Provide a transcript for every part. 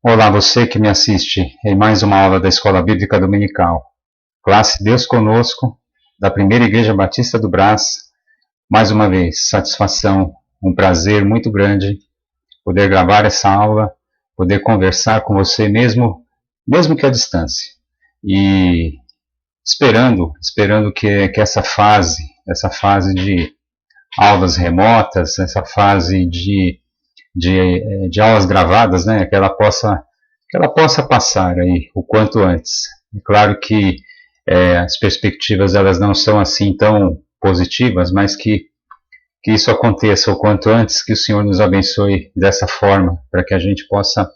Olá, você que me assiste em mais uma aula da Escola Bíblica Dominical. Classe Deus Conosco, da Primeira Igreja Batista do Brás. Mais uma vez, satisfação, um prazer muito grande poder gravar essa aula, poder conversar com você mesmo que à distância. E esperando que essa fase de aulas remotas, essa fase de aulas gravadas, né, que ela possa passar aí o quanto antes. É claro que as perspectivas elas não são assim tão positivas, mas que isso aconteça o quanto antes, que o Senhor nos abençoe dessa forma, para que a gente possa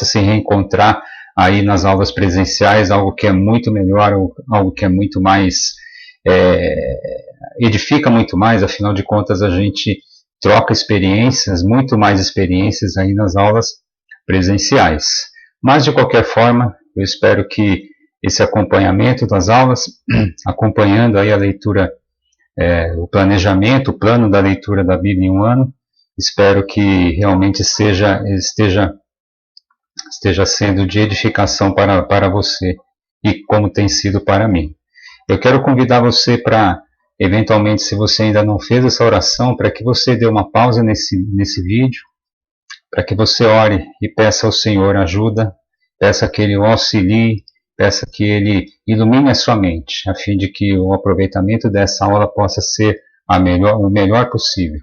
se reencontrar aí nas aulas presenciais, algo que é muito melhor, algo que é muito mais edifica muito mais. Afinal de contas, a gente troca experiências, muito mais experiências aí nas aulas presenciais. Mas, de qualquer forma, eu espero que esse acompanhamento das aulas, acompanhando aí a leitura, o planejamento, o plano da leitura da Bíblia em um ano, espero que realmente esteja sendo de edificação para você, e como tem sido para mim. Eu quero convidar você para, eventualmente, se você ainda não fez essa oração, para que você dê uma pausa nesse vídeo, para que você ore e peça ao Senhor ajuda, peça que Ele o auxilie, peça que Ele ilumine a sua mente, a fim de que o aproveitamento dessa aula possa ser o melhor possível.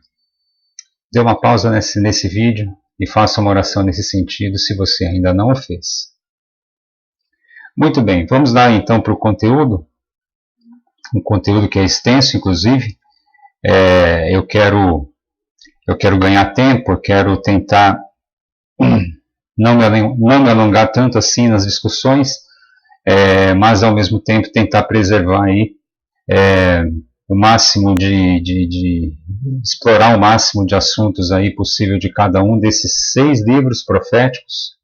Dê uma pausa nesse vídeo e faça uma oração nesse sentido, se você ainda não o fez. Muito bem, vamos lá então para o conteúdo. Um conteúdo que é extenso, inclusive. Eu quero ganhar tempo, eu quero tentar não me alongar tanto assim nas discussões, mas ao mesmo tempo tentar preservar aí o máximo explorar o máximo de assuntos aí possível de cada um desses 6 livros proféticos,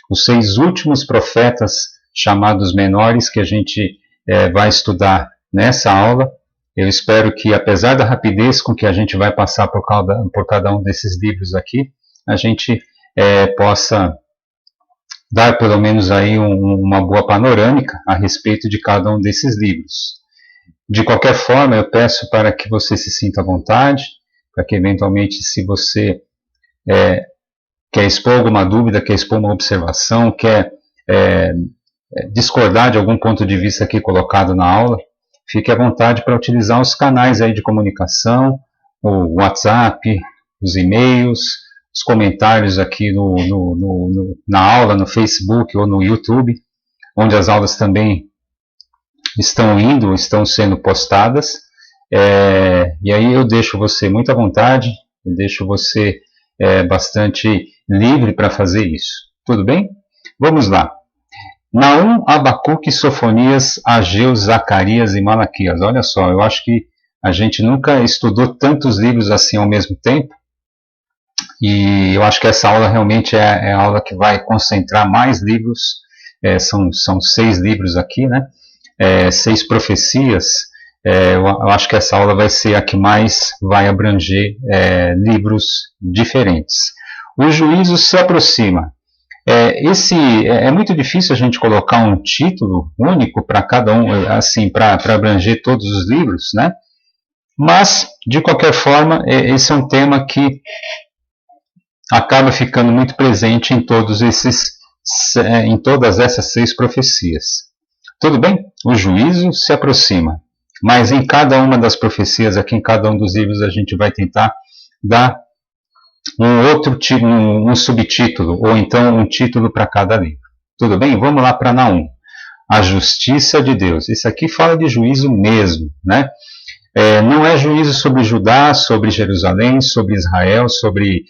os 6 últimos profetas chamados menores que a gente vai estudar nessa aula. Eu espero que, apesar da rapidez com que a gente vai passar por cada um desses livros aqui, a gente possa dar pelo menos aí uma boa panorâmica a respeito de cada um desses livros. De qualquer forma, eu peço para que você se sinta à vontade, para que eventualmente, se você quer expor alguma dúvida, quer expor uma observação, quer discordar de algum ponto de vista aqui colocado na aula, fique à vontade para utilizar os canais aí de comunicação, o WhatsApp, os e-mails, os comentários aqui na aula, no Facebook ou no YouTube, onde as aulas também estão sendo postadas. E aí eu deixo você muito à vontade, eu deixo você bastante livre para fazer isso. Tudo bem? Vamos lá. Naum, Abacuque, Sofonias, Ageu, Zacarias e Malaquias. Olha só, eu acho que a gente nunca estudou tantos livros assim ao mesmo tempo, e eu acho que essa aula realmente é a aula que vai concentrar mais livros. São 6 livros aqui, né? 6 profecias. Eu acho que essa aula vai ser a que mais vai abranger livros diferentes. O juízo se aproxima. É muito difícil a gente colocar um título único para cada um, assim, para abranger todos os livros, né? Mas, de qualquer forma, esse é um tema que acaba ficando muito presente em todas essas 6 profecias. Tudo bem? O juízo se aproxima. Mas em cada uma das profecias, aqui em cada um dos livros, a gente vai tentar dar um subtítulo, ou então um título para cada livro. Tudo bem? Vamos lá para Naum. A justiça de Deus. Isso aqui fala de juízo mesmo, né? Não é juízo sobre Judá, sobre Jerusalém, sobre Israel, sobre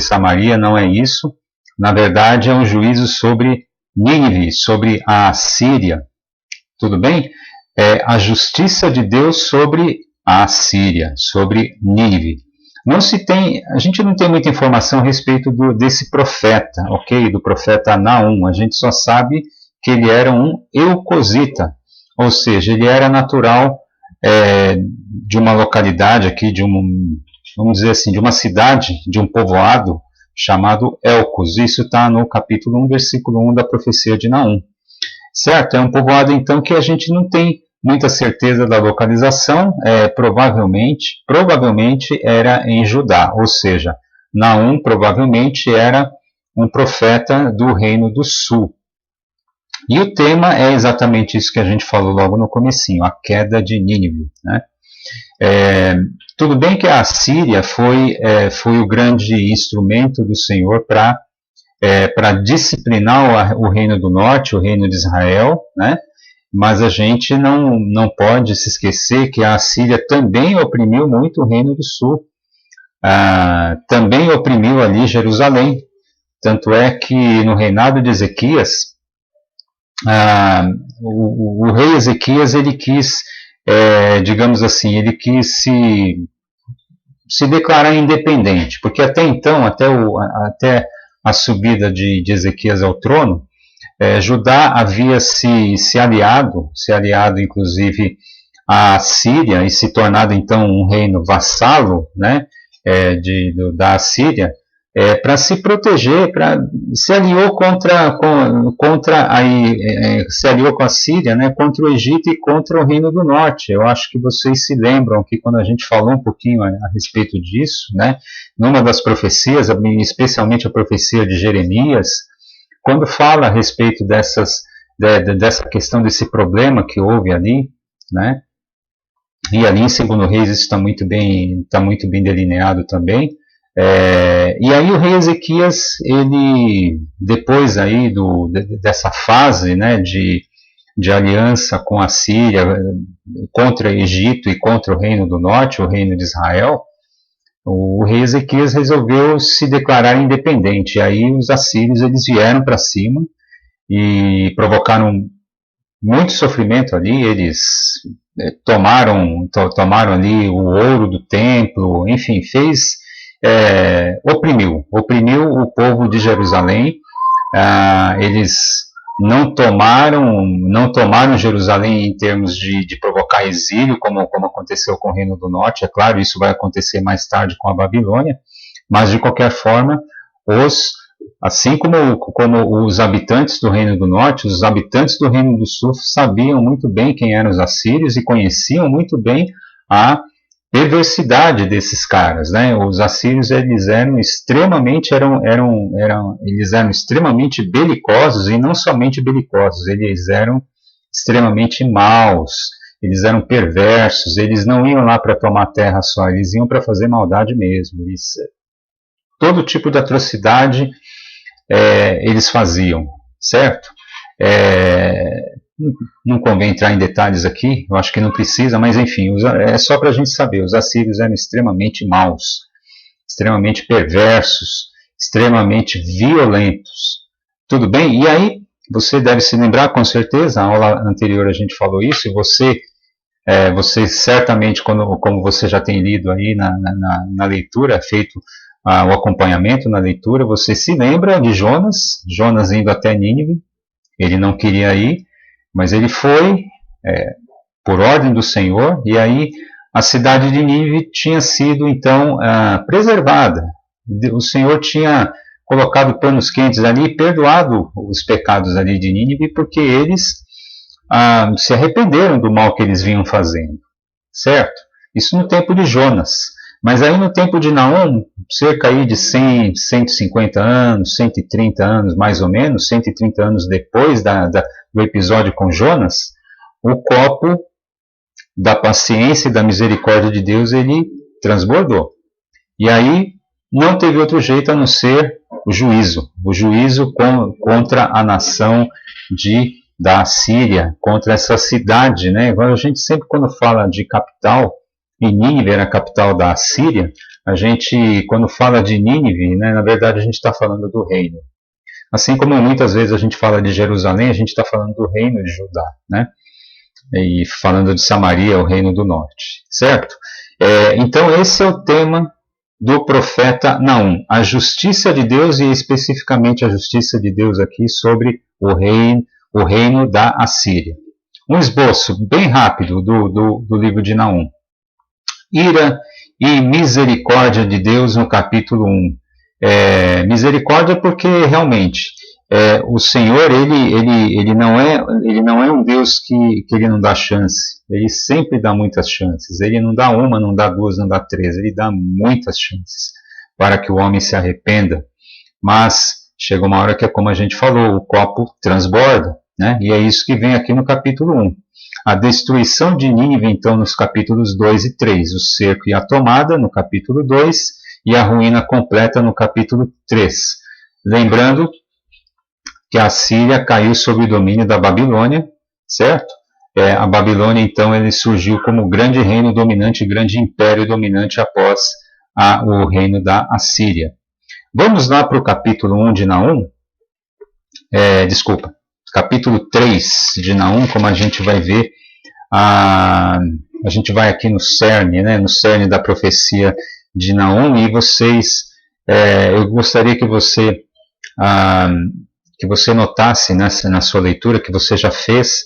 Samaria, não é isso. Na verdade, é um juízo sobre Nínive, sobre a Síria. Tudo bem? A justiça de Deus sobre a Síria, sobre Nínive. A gente não tem muita informação a respeito desse profeta, ok? Do profeta Naum. A gente só sabe que ele era um eucosita, ou seja, ele era natural de uma localidade aqui, vamos dizer assim, de uma cidade, de um povoado chamado Elcos. Isso está no capítulo 1, versículo 1 da profecia de Naum. Certo? É um povoado, então, que a gente não tem muita certeza da localização, provavelmente era em Judá, ou seja, Naum provavelmente era um profeta do Reino do Sul. E o tema é exatamente isso que a gente falou logo no comecinho, a queda de Nínive, né? Tudo bem que a Assíria foi o grande instrumento do Senhor para disciplinar o Reino do Norte, o Reino de Israel, né? Mas a gente não pode se esquecer que a Assíria também oprimiu muito o Reino do Sul, também oprimiu ali Jerusalém, tanto é que no reinado de Ezequias, o rei Ezequias, ele quis, digamos assim, ele quis se declarar independente, porque até então, até a subida de Ezequias ao trono, Judá havia se aliado inclusive à Síria, e se tornado então um reino vassalo, né, da Assíria, para se proteger, se aliou se aliou com a Síria, né, contra o Egito e contra o Reino do Norte. Eu acho que vocês se lembram que quando a gente falou um pouquinho a respeito disso, né, numa das profecias, especialmente a profecia de Jeremias, quando fala a respeito dessa questão, desse problema que houve ali, né, e ali em 2 Reis isso está muito bem delineado também. E aí o rei Ezequias, ele, depois aí dessa fase, né, de aliança com a Síria, contra o Egito e contra o Reino do Norte, o Reino de Israel, o rei Ezequias resolveu se declarar independente. E aí os assírios, eles vieram para cima e provocaram muito sofrimento ali. Eles tomaram ali o ouro do templo, enfim, oprimiu o povo de Jerusalém. Eles não tomaram Jerusalém em termos de provocar exílio, como aconteceu com o Reino do Norte. É claro, isso vai acontecer mais tarde com a Babilônia, mas de qualquer forma, assim como os habitantes do Reino do Norte, os habitantes do Reino do Sul sabiam muito bem quem eram os assírios e conheciam muito bem a perversidade desses caras, né? Os assírios, eles eram extremamente belicosos, e não somente belicosos, eles eram extremamente maus, eles eram perversos, eles não iam lá para tomar terra só, eles iam para fazer maldade mesmo. Todo tipo de atrocidade eles faziam, certo? Não convém entrar em detalhes aqui, eu acho que não precisa, mas enfim, é só para a gente saber, os assírios eram extremamente maus, extremamente perversos, extremamente violentos. Tudo bem? E aí, você deve se lembrar, com certeza, na aula anterior a gente falou isso, e você certamente, como você já tem lido aí na leitura, feito o acompanhamento na leitura, você se lembra de Jonas indo até Nínive. Ele não queria ir, mas ele foi por ordem do Senhor, e aí a cidade de Nínive tinha sido então preservada. O Senhor tinha colocado panos quentes ali e perdoado os pecados ali de Nínive, porque eles se arrependeram do mal que eles vinham fazendo, certo? Isso no tempo de Jonas. Mas aí no tempo de Naum, cerca aí de 100, 150 anos, 130 anos mais ou menos, 130 anos depois do episódio com Jonas, o copo da paciência e da misericórdia de Deus, ele transbordou. E aí não teve outro jeito a não ser o juízo contra a nação da Síria, contra essa cidade, né? Agora a gente sempre, quando fala de capital, e Nínive era a capital da Síria, a gente, quando fala de Nínive, né, na verdade a gente está falando do reino. Assim como muitas vezes a gente fala de Jerusalém, a gente está falando do reino de Judá, né? E falando de Samaria, o reino do norte, certo? Então esse é o tema do profeta Naum, a justiça de Deus, e especificamente a justiça de Deus aqui sobre o reino da Assíria. Um esboço bem rápido do livro de Naum. Ira e misericórdia de Deus no capítulo 1. Misericórdia porque realmente o Senhor ele não é um Deus que ele não dá chance. Ele sempre dá muitas chances. Ele não dá uma, não dá duas, não dá três. Ele dá muitas chances para que o homem se arrependa. Mas chega uma hora que é como a gente falou, o copo transborda, né? E é isso que vem aqui no capítulo 1. A destruição de Nínive, então, nos capítulos 2 e 3. O cerco e a tomada, no capítulo 2, e a ruína completa, no capítulo 3. Lembrando que a Síria caiu sob o domínio da Babilônia, certo? A Babilônia, então, ele surgiu como grande reino dominante, grande império dominante após o reino da Assíria. Vamos lá para o capítulo 1 de Naum? Capítulo 3 de Naum, como a gente vai ver, a gente vai aqui no cerne, né, no cerne da profecia de Naum, e eu gostaria que você notasse na sua leitura, que você já fez,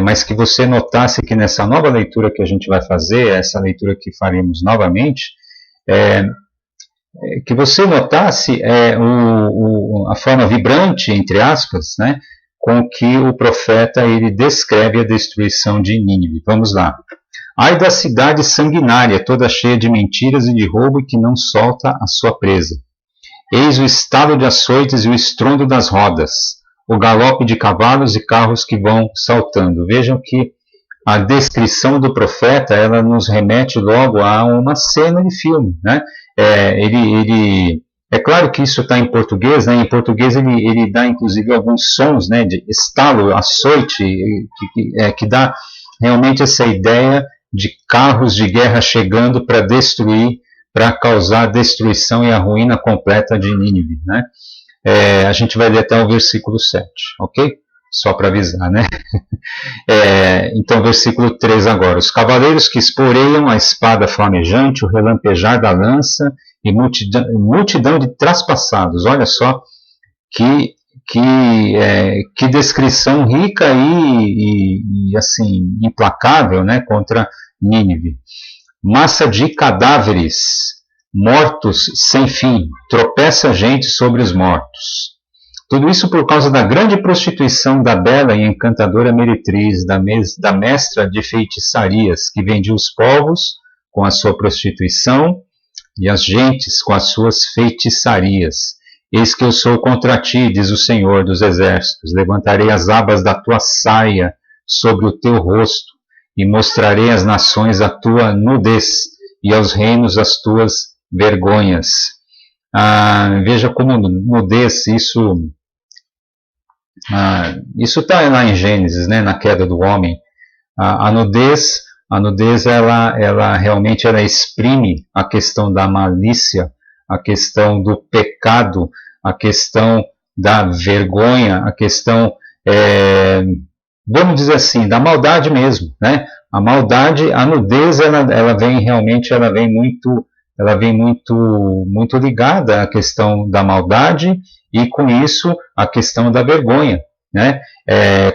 mas que você notasse que nessa nova leitura que a gente vai fazer, essa leitura que faremos novamente, que você notasse a forma vibrante, entre aspas, né, com que o profeta ele descreve a destruição de Nínive. Vamos lá. Ai da cidade sanguinária, toda cheia de mentiras e de roubo e que não solta a sua presa. Eis o estalo de açoites e o estrondo das rodas, o galope de cavalos e carros que vão saltando. Vejam que a descrição do profeta, ela nos remete logo a uma cena de filme, né? É claro que isso está em português, né? Em português ele dá inclusive alguns sons, né? De estalo, açoite, que dá realmente essa ideia de carros de guerra chegando para destruir, para causar a destruição e a ruína completa de Nínive, né? A gente vai ler até o versículo 7, ok? Só para avisar, né? Então, versículo 3 agora. Os cavaleiros que esporeiam a espada flamejante, o relampejar da lança e multidão de traspassados. Olha só que descrição rica e assim, implacável, né, contra Nínive. Massa de cadáveres, mortos sem fim, tropeça a gente sobre os mortos. Tudo isso por causa da grande prostituição da bela e encantadora meretriz, da mestra de feitiçarias, que vendia os povos com a sua prostituição e as gentes com as suas feitiçarias. Eis que eu sou contra ti, diz o Senhor dos Exércitos. Levantarei as abas da tua saia sobre o teu rosto e mostrarei às nações a tua nudez e aos reinos as tuas vergonhas. Veja como nudez, isso está lá em Gênesis, né, na queda do homem. A nudez ela realmente exprime a questão da malícia, a questão do pecado, a questão da vergonha, a questão, vamos dizer assim, da maldade mesmo, né? A maldade, a nudez, ela vem muito ligada à questão da maldade e com isso a questão da vergonha, né?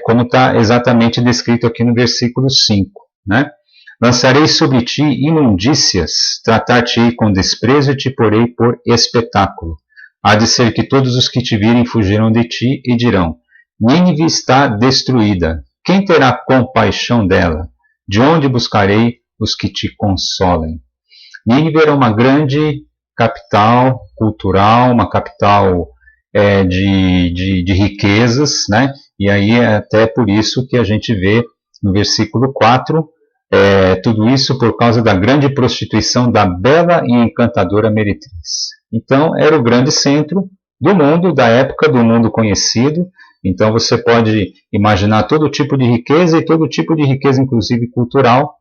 Como está exatamente descrito aqui no versículo 5, né? Lançarei sobre ti imundícias, tratar-te-ei com desprezo e te porei por espetáculo. Há de ser que todos os que te virem fugirão de ti e dirão: Nínive está destruída. Quem terá compaixão dela? De onde buscarei os que te consolem? Nínive era uma grande capital cultural, uma capital de riquezas, né? E aí é até por isso que a gente vê no versículo 4, tudo isso por causa da grande prostituição da bela e encantadora meretriz. Então, era o grande centro do mundo, da época do mundo conhecido. Então, você pode imaginar todo tipo de riqueza, e todo tipo de riqueza, inclusive cultural,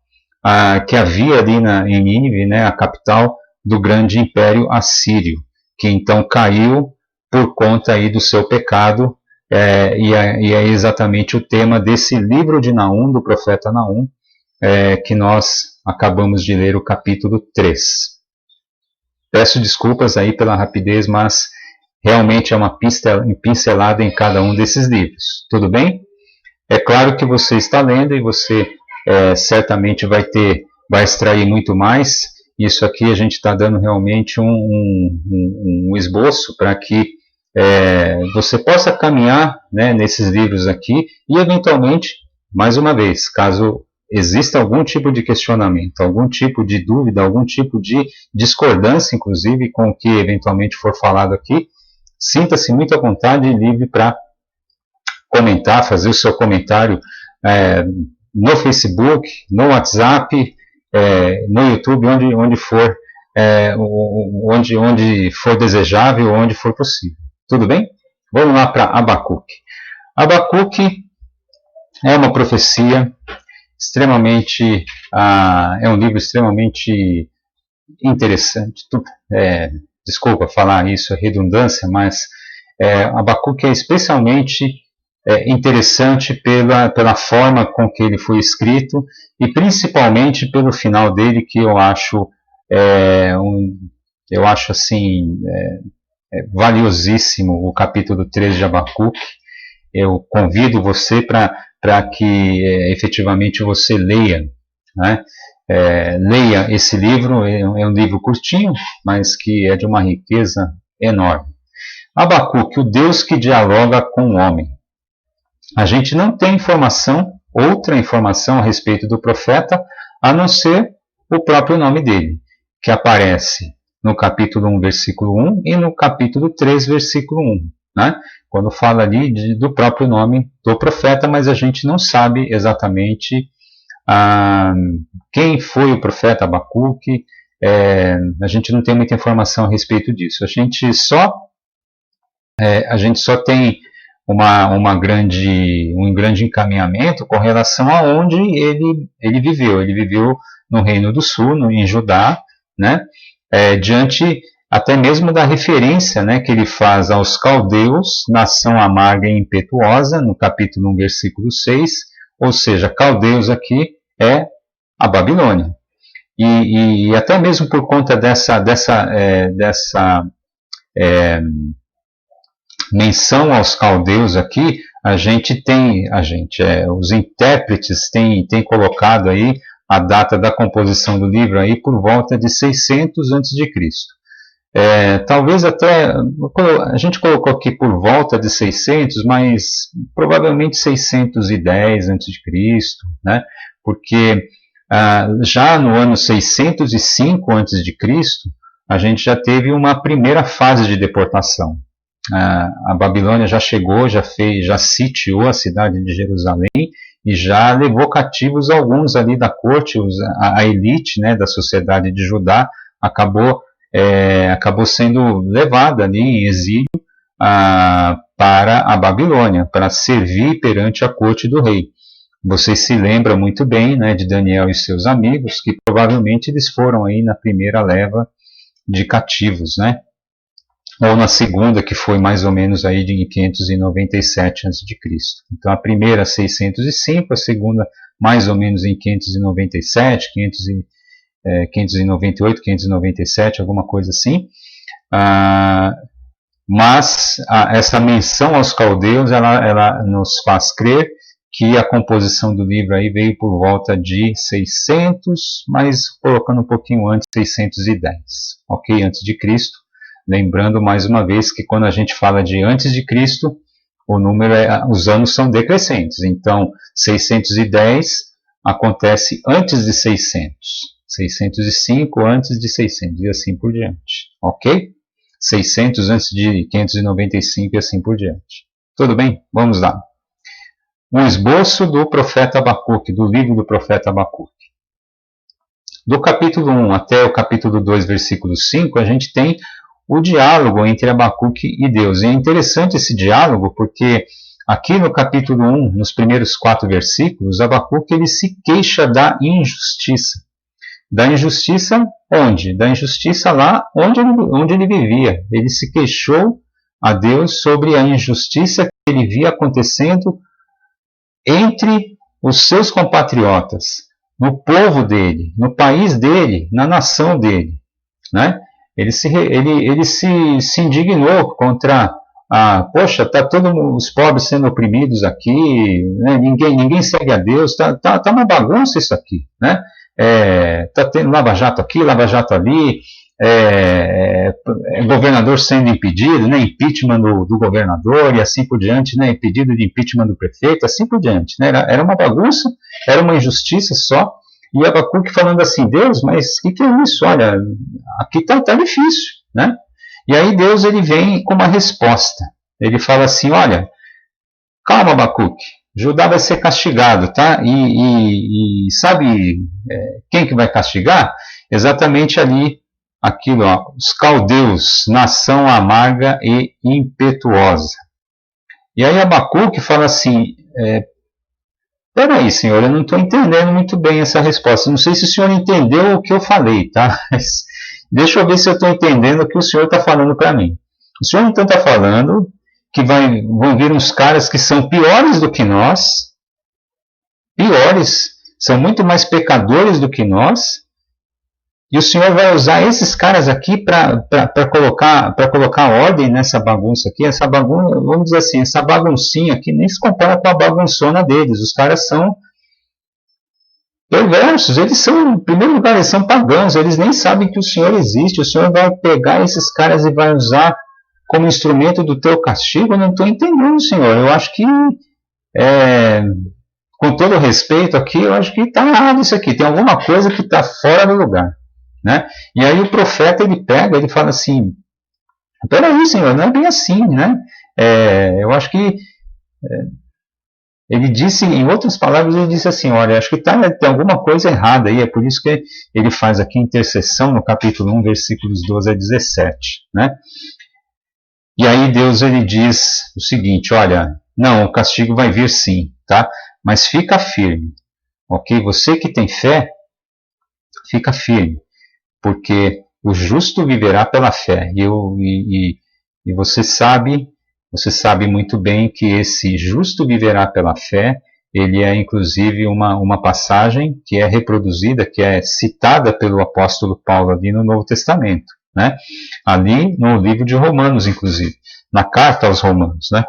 que havia ali em Nínive, né, a capital do grande império assírio, que então caiu por conta aí do seu pecado, e é exatamente o tema desse livro de Naum, do profeta Naum, que nós acabamos de ler o capítulo 3. Peço desculpas aí pela rapidez, mas realmente é uma pincelada em cada um desses livros. Tudo bem? É claro que você está lendo e você certamente vai extrair muito mais, isso aqui a gente está dando realmente um esboço para que você possa caminhar, né, nesses livros aqui e, eventualmente, mais uma vez, caso exista algum tipo de questionamento, algum tipo de dúvida, algum tipo de discordância, inclusive, com o que eventualmente for falado aqui, sinta-se muito à vontade e livre para comentar, fazer o seu comentário no Facebook, no WhatsApp, no YouTube, onde for, onde for desejável, onde for possível. Tudo bem? Vamos lá para Abacuque. Abacuque é uma profecia extremamente, é um livro extremamente interessante. Desculpa falar isso, é redundância, mas Abacuque é especialmente interessante pela forma com que ele foi escrito e principalmente pelo final dele, que eu acho assim valiosíssimo, o capítulo 3 de Abacuque. Eu convido você para que efetivamente você leia, né? Leia esse livro, é um livro curtinho, mas que é de uma riqueza enorme. Abacuque, o Deus que dialoga com o homem. A gente não tem outra informação a respeito do profeta, a não ser o próprio nome dele, que aparece no capítulo 1, versículo 1 e no capítulo 3, versículo 1, né? Quando fala ali do próprio nome do profeta, mas a gente não sabe exatamente quem foi o profeta Abacuque, a gente não tem muita informação a respeito disso. A gente só tem um grande encaminhamento com relação a onde ele viveu. Ele viveu no Reino do Sul, em Judá, né? Diante até mesmo da referência, né, que ele faz aos caldeus, nação amarga e impetuosa, no capítulo 1, versículo 6, ou seja, caldeus aqui é a Babilônia. E até mesmo por conta dessa menção aos caldeus aqui, os intérpretes têm colocado aí a data da composição do livro aí por volta de 600 a.C. Talvez até, a gente colocou aqui por volta de 600, mas provavelmente 610 a.C., né? Porque já no ano 605 a.C., a gente já teve uma primeira fase de deportação. A Babilônia já chegou, já sitiou a cidade de Jerusalém e já levou cativos alguns ali da corte, a elite, né, da sociedade de Judá acabou sendo levada ali em exílio para a Babilônia, para servir perante a corte do rei. Vocês se lembram muito bem, né, de Daniel e seus amigos, que provavelmente eles foram aí na primeira leva de cativos, né? Ou na segunda, que foi mais ou menos aí de 597 a.C. Então a primeira 605, a segunda mais ou menos em 597, 598, 597, alguma coisa assim. Mas essa menção aos caldeus, ela nos faz crer que a composição do livro aí veio por volta de 600, mas colocando um pouquinho antes, 610, ok? Antes de Cristo. Lembrando mais uma vez que quando a gente fala de antes de Cristo, o número os anos são decrescentes. Então, 610 acontece antes de 600. 605 antes de 600 e assim por diante. Ok? 600 antes de 595 e assim por diante. Tudo bem? Vamos lá. Um esboço do profeta Abacuque, do livro do profeta Abacuque. Do capítulo 1 até o capítulo 2, versículo 5, a gente tem o diálogo entre Abacuque e Deus. E é interessante esse diálogo porque aqui no capítulo 1, nos primeiros 4 versículos, Abacuque ele se queixa da injustiça. Da injustiça onde? Da injustiça lá onde ele vivia. Ele se queixou a Deus sobre a injustiça que ele via acontecendo entre os seus compatriotas, no povo dele, no país dele, na nação dele, né? Ele se indignou contra poxa, tá todos os pobres sendo oprimidos aqui, né? ninguém segue a Deus, tá uma bagunça isso aqui, né? Está tendo lava-jato aqui, lava-jato ali, governador sendo impedido, né, impeachment do governador e assim por diante, né, pedido de impeachment do prefeito, assim por diante. Né, era uma bagunça, era uma injustiça só, e Abacuque falando assim, Deus, mas o que é isso? Olha, aqui tá difícil, né? E aí Deus ele vem com uma resposta. Ele fala assim, olha, calma Abacuque, Judá vai ser castigado, tá? E sabe quem que vai castigar? Exatamente ali, aquilo, ó, os caldeus, nação amarga e impetuosa. E aí Abacuque fala assim, peraí, senhor, eu não estou entendendo muito bem essa resposta. Não sei se o senhor entendeu o que eu falei, tá? Mas deixa eu ver se eu estou entendendo o que o senhor está falando para mim. O senhor então está falando que vão vir uns caras que são piores do que nós, piores, são muito mais pecadores do que nós, e o senhor vai usar esses caras aqui para colocar ordem nessa bagunça aqui, essa bagunça, vamos dizer assim, essa baguncinha aqui nem se compara com a bagunçona deles. Os caras são perversos, eles são, em primeiro lugar, eles são pagãos, eles nem sabem que o senhor existe, o senhor vai pegar esses caras e vai usar como instrumento do teu castigo. Eu não estou entendendo, senhor. Eu acho que, com todo respeito aqui, eu acho que está errado isso aqui. Tem alguma coisa que está fora do lugar, né? E aí o profeta, ele fala assim, peraí, senhor, não é bem assim, né? Eu acho que... ele disse, em outras palavras, ele disse assim, olha, acho que tem alguma coisa errada aí, é por isso que ele faz aqui intercessão no capítulo 1, versículos 12 a 17, né? E aí Deus ele diz o seguinte, olha, não, o castigo vai vir sim, tá? Mas fica firme, ok? Você que tem fé, fica firme, porque o justo viverá pela fé. E você sabe muito bem que esse justo viverá pela fé, ele é inclusive uma passagem que é reproduzida, que é citada pelo apóstolo Paulo ali no Novo Testamento, né? Ali no livro de Romanos, inclusive, na carta aos Romanos, né?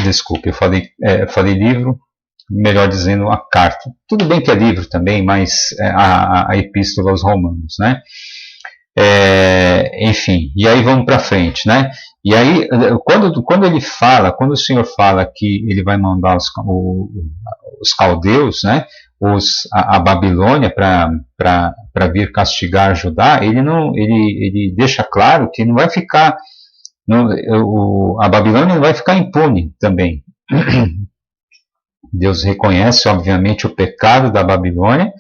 Desculpe, eu falei livro, melhor dizendo a carta. Tudo bem que é livro também, mas a epístola aos Romanos, né? Enfim, e aí vamos para frente, né? E aí, quando o Senhor fala que ele vai mandar os caldeus, né? A Babilônia para vir castigar Judá, ele deixa claro que não vai ficar, a Babilônia não vai ficar impune também. Deus reconhece, obviamente, o pecado da Babilônia.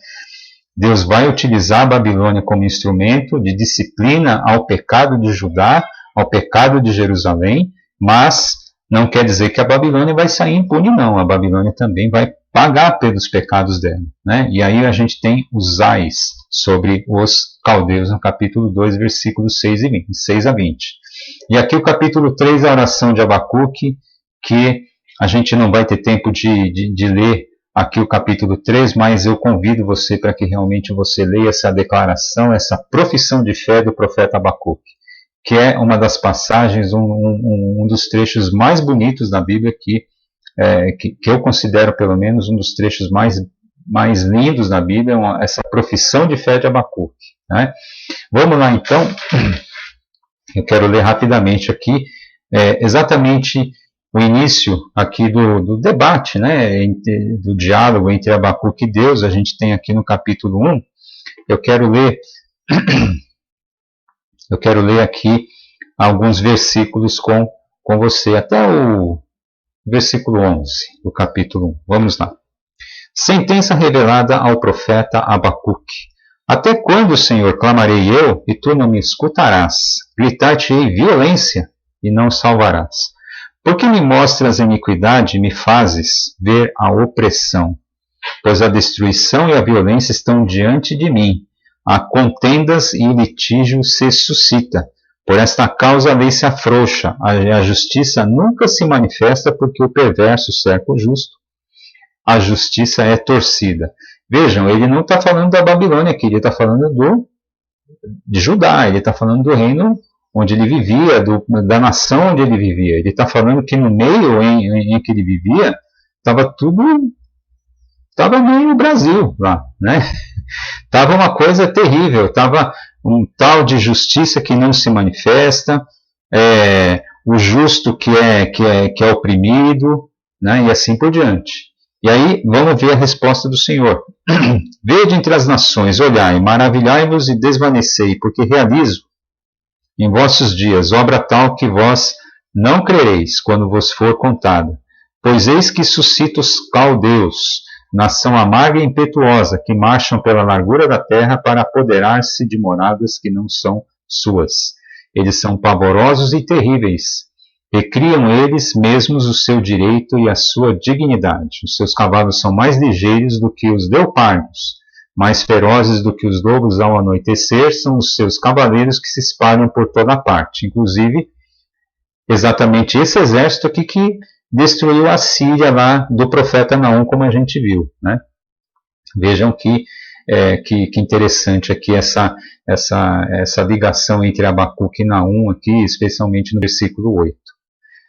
Deus vai utilizar a Babilônia como instrumento de disciplina ao pecado de Judá, ao pecado de Jerusalém, mas não quer dizer que a Babilônia vai sair impune, não. A Babilônia também vai pagar pelos pecados dela, né? E aí a gente tem os ais sobre os caldeus no capítulo 2, versículos 6 a 20. E aqui o capítulo 3, a oração de Abacuque, que a gente não vai ter tempo de ler aqui o capítulo 3, mas eu convido você para que realmente você leia essa declaração, essa profissão de fé do profeta Abacuque, que é uma das passagens, um dos trechos mais bonitos da Bíblia, que eu considero pelo menos um dos trechos mais lindos da Bíblia, essa profissão de fé de Abacuque, né? Vamos lá então, eu quero ler rapidamente aqui, exatamente o início aqui do debate, né, do diálogo entre Abacuque e Deus. A gente tem aqui no capítulo 1, eu quero ler aqui alguns versículos com você, até o versículo 11 do capítulo 1. Vamos lá. Sentença revelada ao profeta Abacuque. Até quando, Senhor, clamarei eu, e tu não me escutarás? Gritar-te-ei violência, e não salvarás. Porque me mostras a iniquidade e me fazes ver a opressão? Pois a destruição e a violência estão diante de mim. Há contendas e o litígio se suscita. Por esta causa a lei se afrouxa. A justiça nunca se manifesta, porque o perverso cerca o justo. A justiça é torcida. Vejam, ele não está falando da Babilônia aqui, ele está falando de Judá, ele está falando do reino onde ele vivia, da nação onde ele vivia. Ele está falando que no meio em que ele vivia, estava tudo estava meio Brasil lá, né? Estava uma coisa terrível, estava um tal de justiça que não se manifesta, o justo que é oprimido, né? E assim por diante. E aí vamos ver a resposta do Senhor. Vede entre as nações, olhai, maravilhai-vos e desvanecei, porque realizo em vossos dias obra tal que vós não crereis quando vos for contada. Pois eis que suscito os caldeus, nação amarga e impetuosa, que marcham pela largura da terra para apoderar-se de moradas que não são suas. Eles são pavorosos e terríveis. Recriam eles mesmos o seu direito e a sua dignidade. Os seus cavalos são mais ligeiros do que os leopardos, mais ferozes do que os lobos ao anoitecer, são os seus cavaleiros que se espalham por toda parte. Inclusive, exatamente esse exército aqui que destruiu a Síria lá do profeta Naum, como a gente viu, né? Vejam que interessante aqui essa ligação entre Abacuque e Naum aqui, especialmente no versículo 8.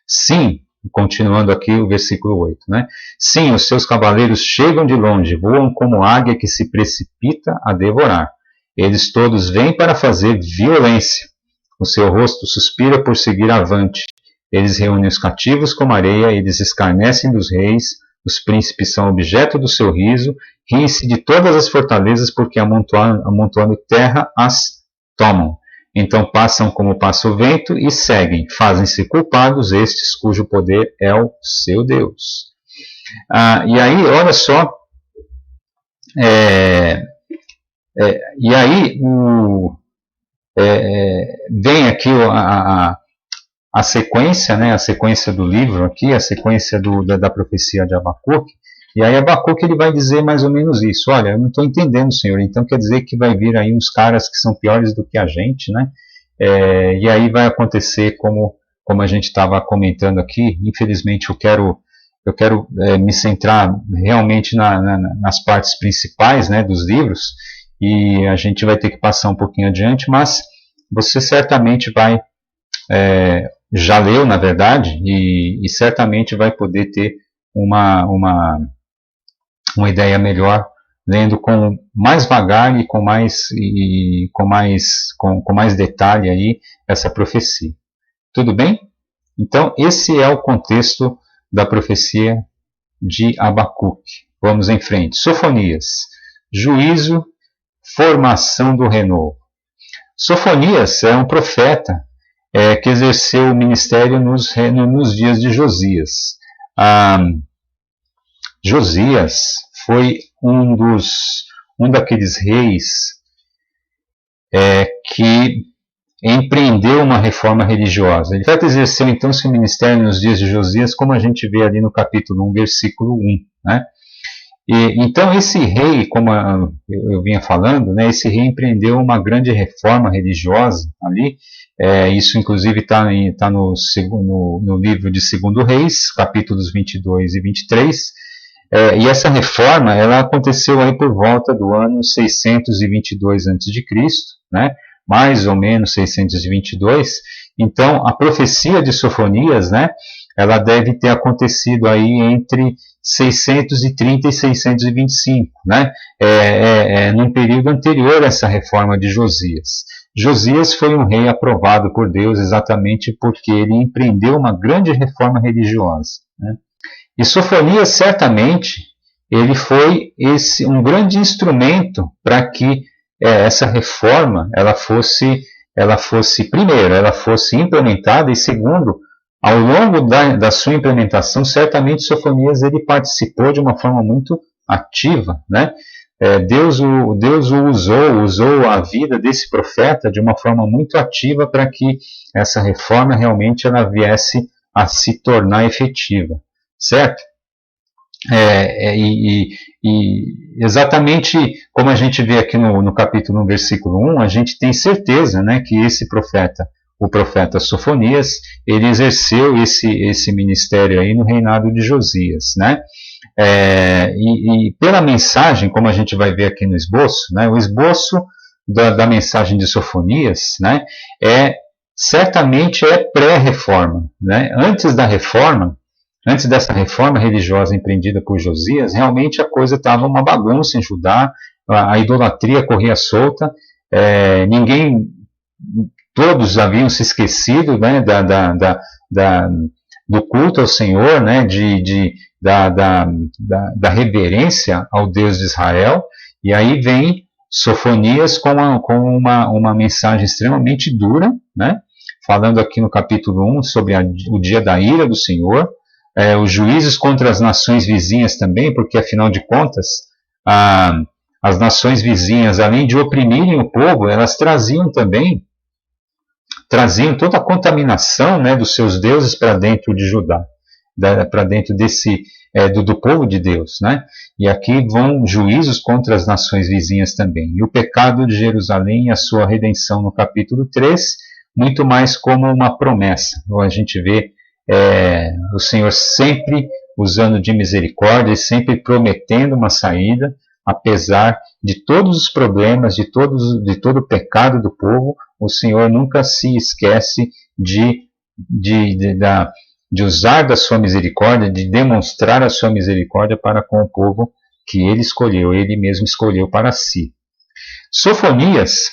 Sim, continuando aqui o versículo 8, né? Sim, os seus cavaleiros chegam de longe, voam como águia que se precipita a devorar. Eles todos vêm para fazer violência. O seu rosto suspira por seguir avante. Eles reúnem os cativos como areia, eles escarnecem dos reis, os príncipes são objeto do seu riso, riem-se de todas as fortalezas porque amontoando terra as tomam. Então passam como passa o vento e seguem, fazem-se culpados estes cujo poder é o seu Deus. E aí, olha só, e aí vem aqui a sequência, né, a sequência do livro aqui, a sequência da profecia de Abacuque, e aí Abacuque ele vai dizer mais ou menos isso. Olha, eu não estou entendendo, Senhor, então quer dizer que vai vir aí uns caras que são piores do que a gente, né? E aí vai acontecer como a gente estava comentando aqui. Infelizmente eu quero me centrar realmente nas partes principais, né, dos livros, e a gente vai ter que passar um pouquinho adiante, mas você certamente vai já leu, na verdade, e certamente vai poder ter uma ideia melhor lendo com mais vagar e com mais detalhe aí essa profecia. Tudo bem? Então, esse é o contexto da profecia de Abacuque. Vamos em frente. Sofonias. Juízo, formação do renovo. Sofonias é um profeta que exerceu o ministério nos dias de Josias. Josias foi um daqueles reis que empreendeu uma reforma religiosa. Ele exerceu então seu ministério nos dias de Josias, como a gente vê ali no capítulo 1, versículo 1, né? Então esse rei, como eu vinha falando, né, esse rei empreendeu uma grande reforma religiosa ali. Isso inclusive está no livro de 2 Reis, capítulos 22 e 23. E essa reforma ela aconteceu aí por volta do ano 622 a.C., né? Mais ou menos 622. Então a profecia de Sofonias, né, ela deve ter acontecido aí entre 630 e 625, né? Num período anterior a essa reforma de Josias. Josias foi um rei aprovado por Deus exatamente porque ele empreendeu uma grande reforma religiosa, né? E Sofonias, certamente, ele foi um grande instrumento para que essa reforma ela fosse primeiro, ela fosse implementada, e segundo, ao longo da sua implementação, certamente Sofonias ele participou de uma forma muito ativa, né? Deus o usou a vida desse profeta de uma forma muito ativa para que essa reforma realmente ela viesse a se tornar efetiva, certo? Exatamente como a gente vê aqui no capítulo 1, versículo 1, a gente tem certeza, né, que esse profeta, o profeta Sofonias, ele exerceu esse ministério aí no reinado de Josias, né? Pela mensagem, como a gente vai ver aqui no esboço, né, o esboço da mensagem de Sofonias, né, certamente é pré-reforma, né? Antes da reforma, antes dessa reforma religiosa empreendida por Josias, realmente a coisa estava uma bagunça em Judá, a idolatria corria solta, todos haviam se esquecido, né, do culto ao Senhor, né, da reverência ao Deus de Israel, e aí vem Sofonias com uma mensagem extremamente dura, né, falando aqui no capítulo 1 sobre o dia da ira do Senhor, os juízos contra as nações vizinhas também, porque afinal de contas, as nações vizinhas, além de oprimirem o povo, elas traziam toda a contaminação, né, dos seus deuses para dentro de Judá, para dentro do povo de Deus, né? E aqui vão juízos contra as nações vizinhas também. E o pecado de Jerusalém e a sua redenção no capítulo 3, muito mais como uma promessa. Então, a gente vê o Senhor sempre usando de misericórdia e sempre prometendo uma saída, apesar de todos os problemas, de todo o pecado do povo. O Senhor nunca se esquece de usar da sua misericórdia, de demonstrar a sua misericórdia para com o povo que ele escolheu, ele mesmo escolheu para si. Sofonias,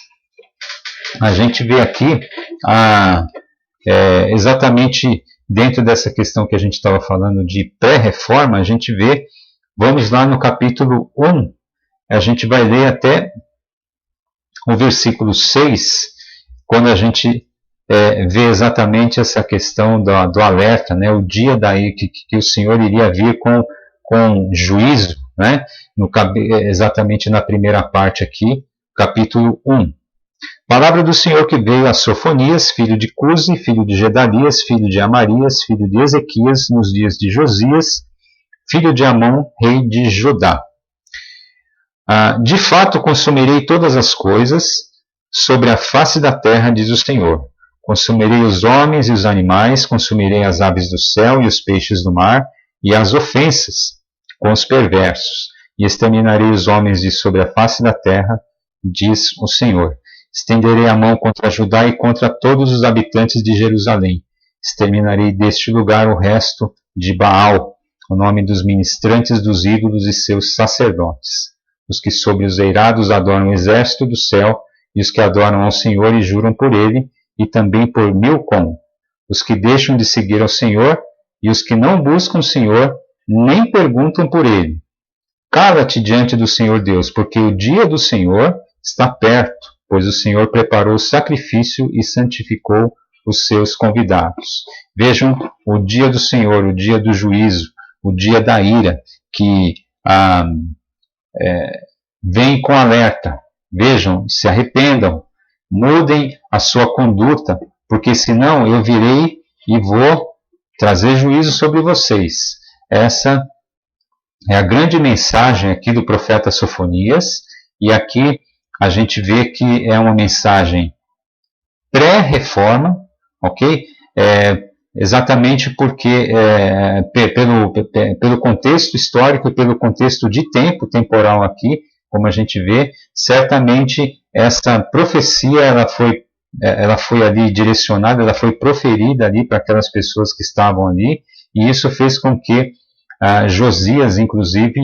a gente vê aqui exatamente dentro dessa questão que a gente estava falando de pré-reforma, a gente vê, vamos lá no capítulo 1, a gente vai ler até o versículo 6, quando a gente vê exatamente essa questão do alerta, né, o dia daí que o Senhor iria vir com juízo, né, exatamente na primeira parte aqui, capítulo 1. Palavra do Senhor que veio a Sofonias, filho de Cusi, filho de Gedalias, filho de Amarias, filho de Ezequias, nos dias de Josias, filho de Amon, rei de Judá. De fato consumirei todas as coisas sobre a face da terra, diz o Senhor. Consumirei os homens e os animais, consumirei as aves do céu e os peixes do mar, e as ofensas com os perversos, e exterminarei os homens de sobre a face da terra, diz o Senhor. Estenderei a mão contra Judá e contra todos os habitantes de Jerusalém. Exterminarei deste lugar o resto de Baal, o nome dos ministrantes dos ídolos e seus sacerdotes, os que sob os eirados adoram o exército do céu, e os que adoram ao Senhor e juram por ele, e também por Milcom, os que deixam de seguir ao Senhor, e os que não buscam o Senhor, nem perguntam por ele. Cala-te diante do Senhor Deus, porque o dia do Senhor está perto, pois o Senhor preparou o sacrifício e santificou os seus convidados. Vejam o dia do Senhor, o dia do juízo, o dia da ira, que vem com alerta. Vejam, se arrependam, mudem a sua conduta, porque senão eu virei e vou trazer juízo sobre vocês. Essa é a grande mensagem aqui do profeta Sofonias, e aqui a gente vê que é uma mensagem pré-reforma, ok? Exatamente porque, pelo contexto histórico e pelo contexto de tempo temporal aqui, como a gente vê, certamente essa profecia ela foi ali direcionada, ela foi proferida ali para aquelas pessoas que estavam ali, e isso fez com que Josias, inclusive,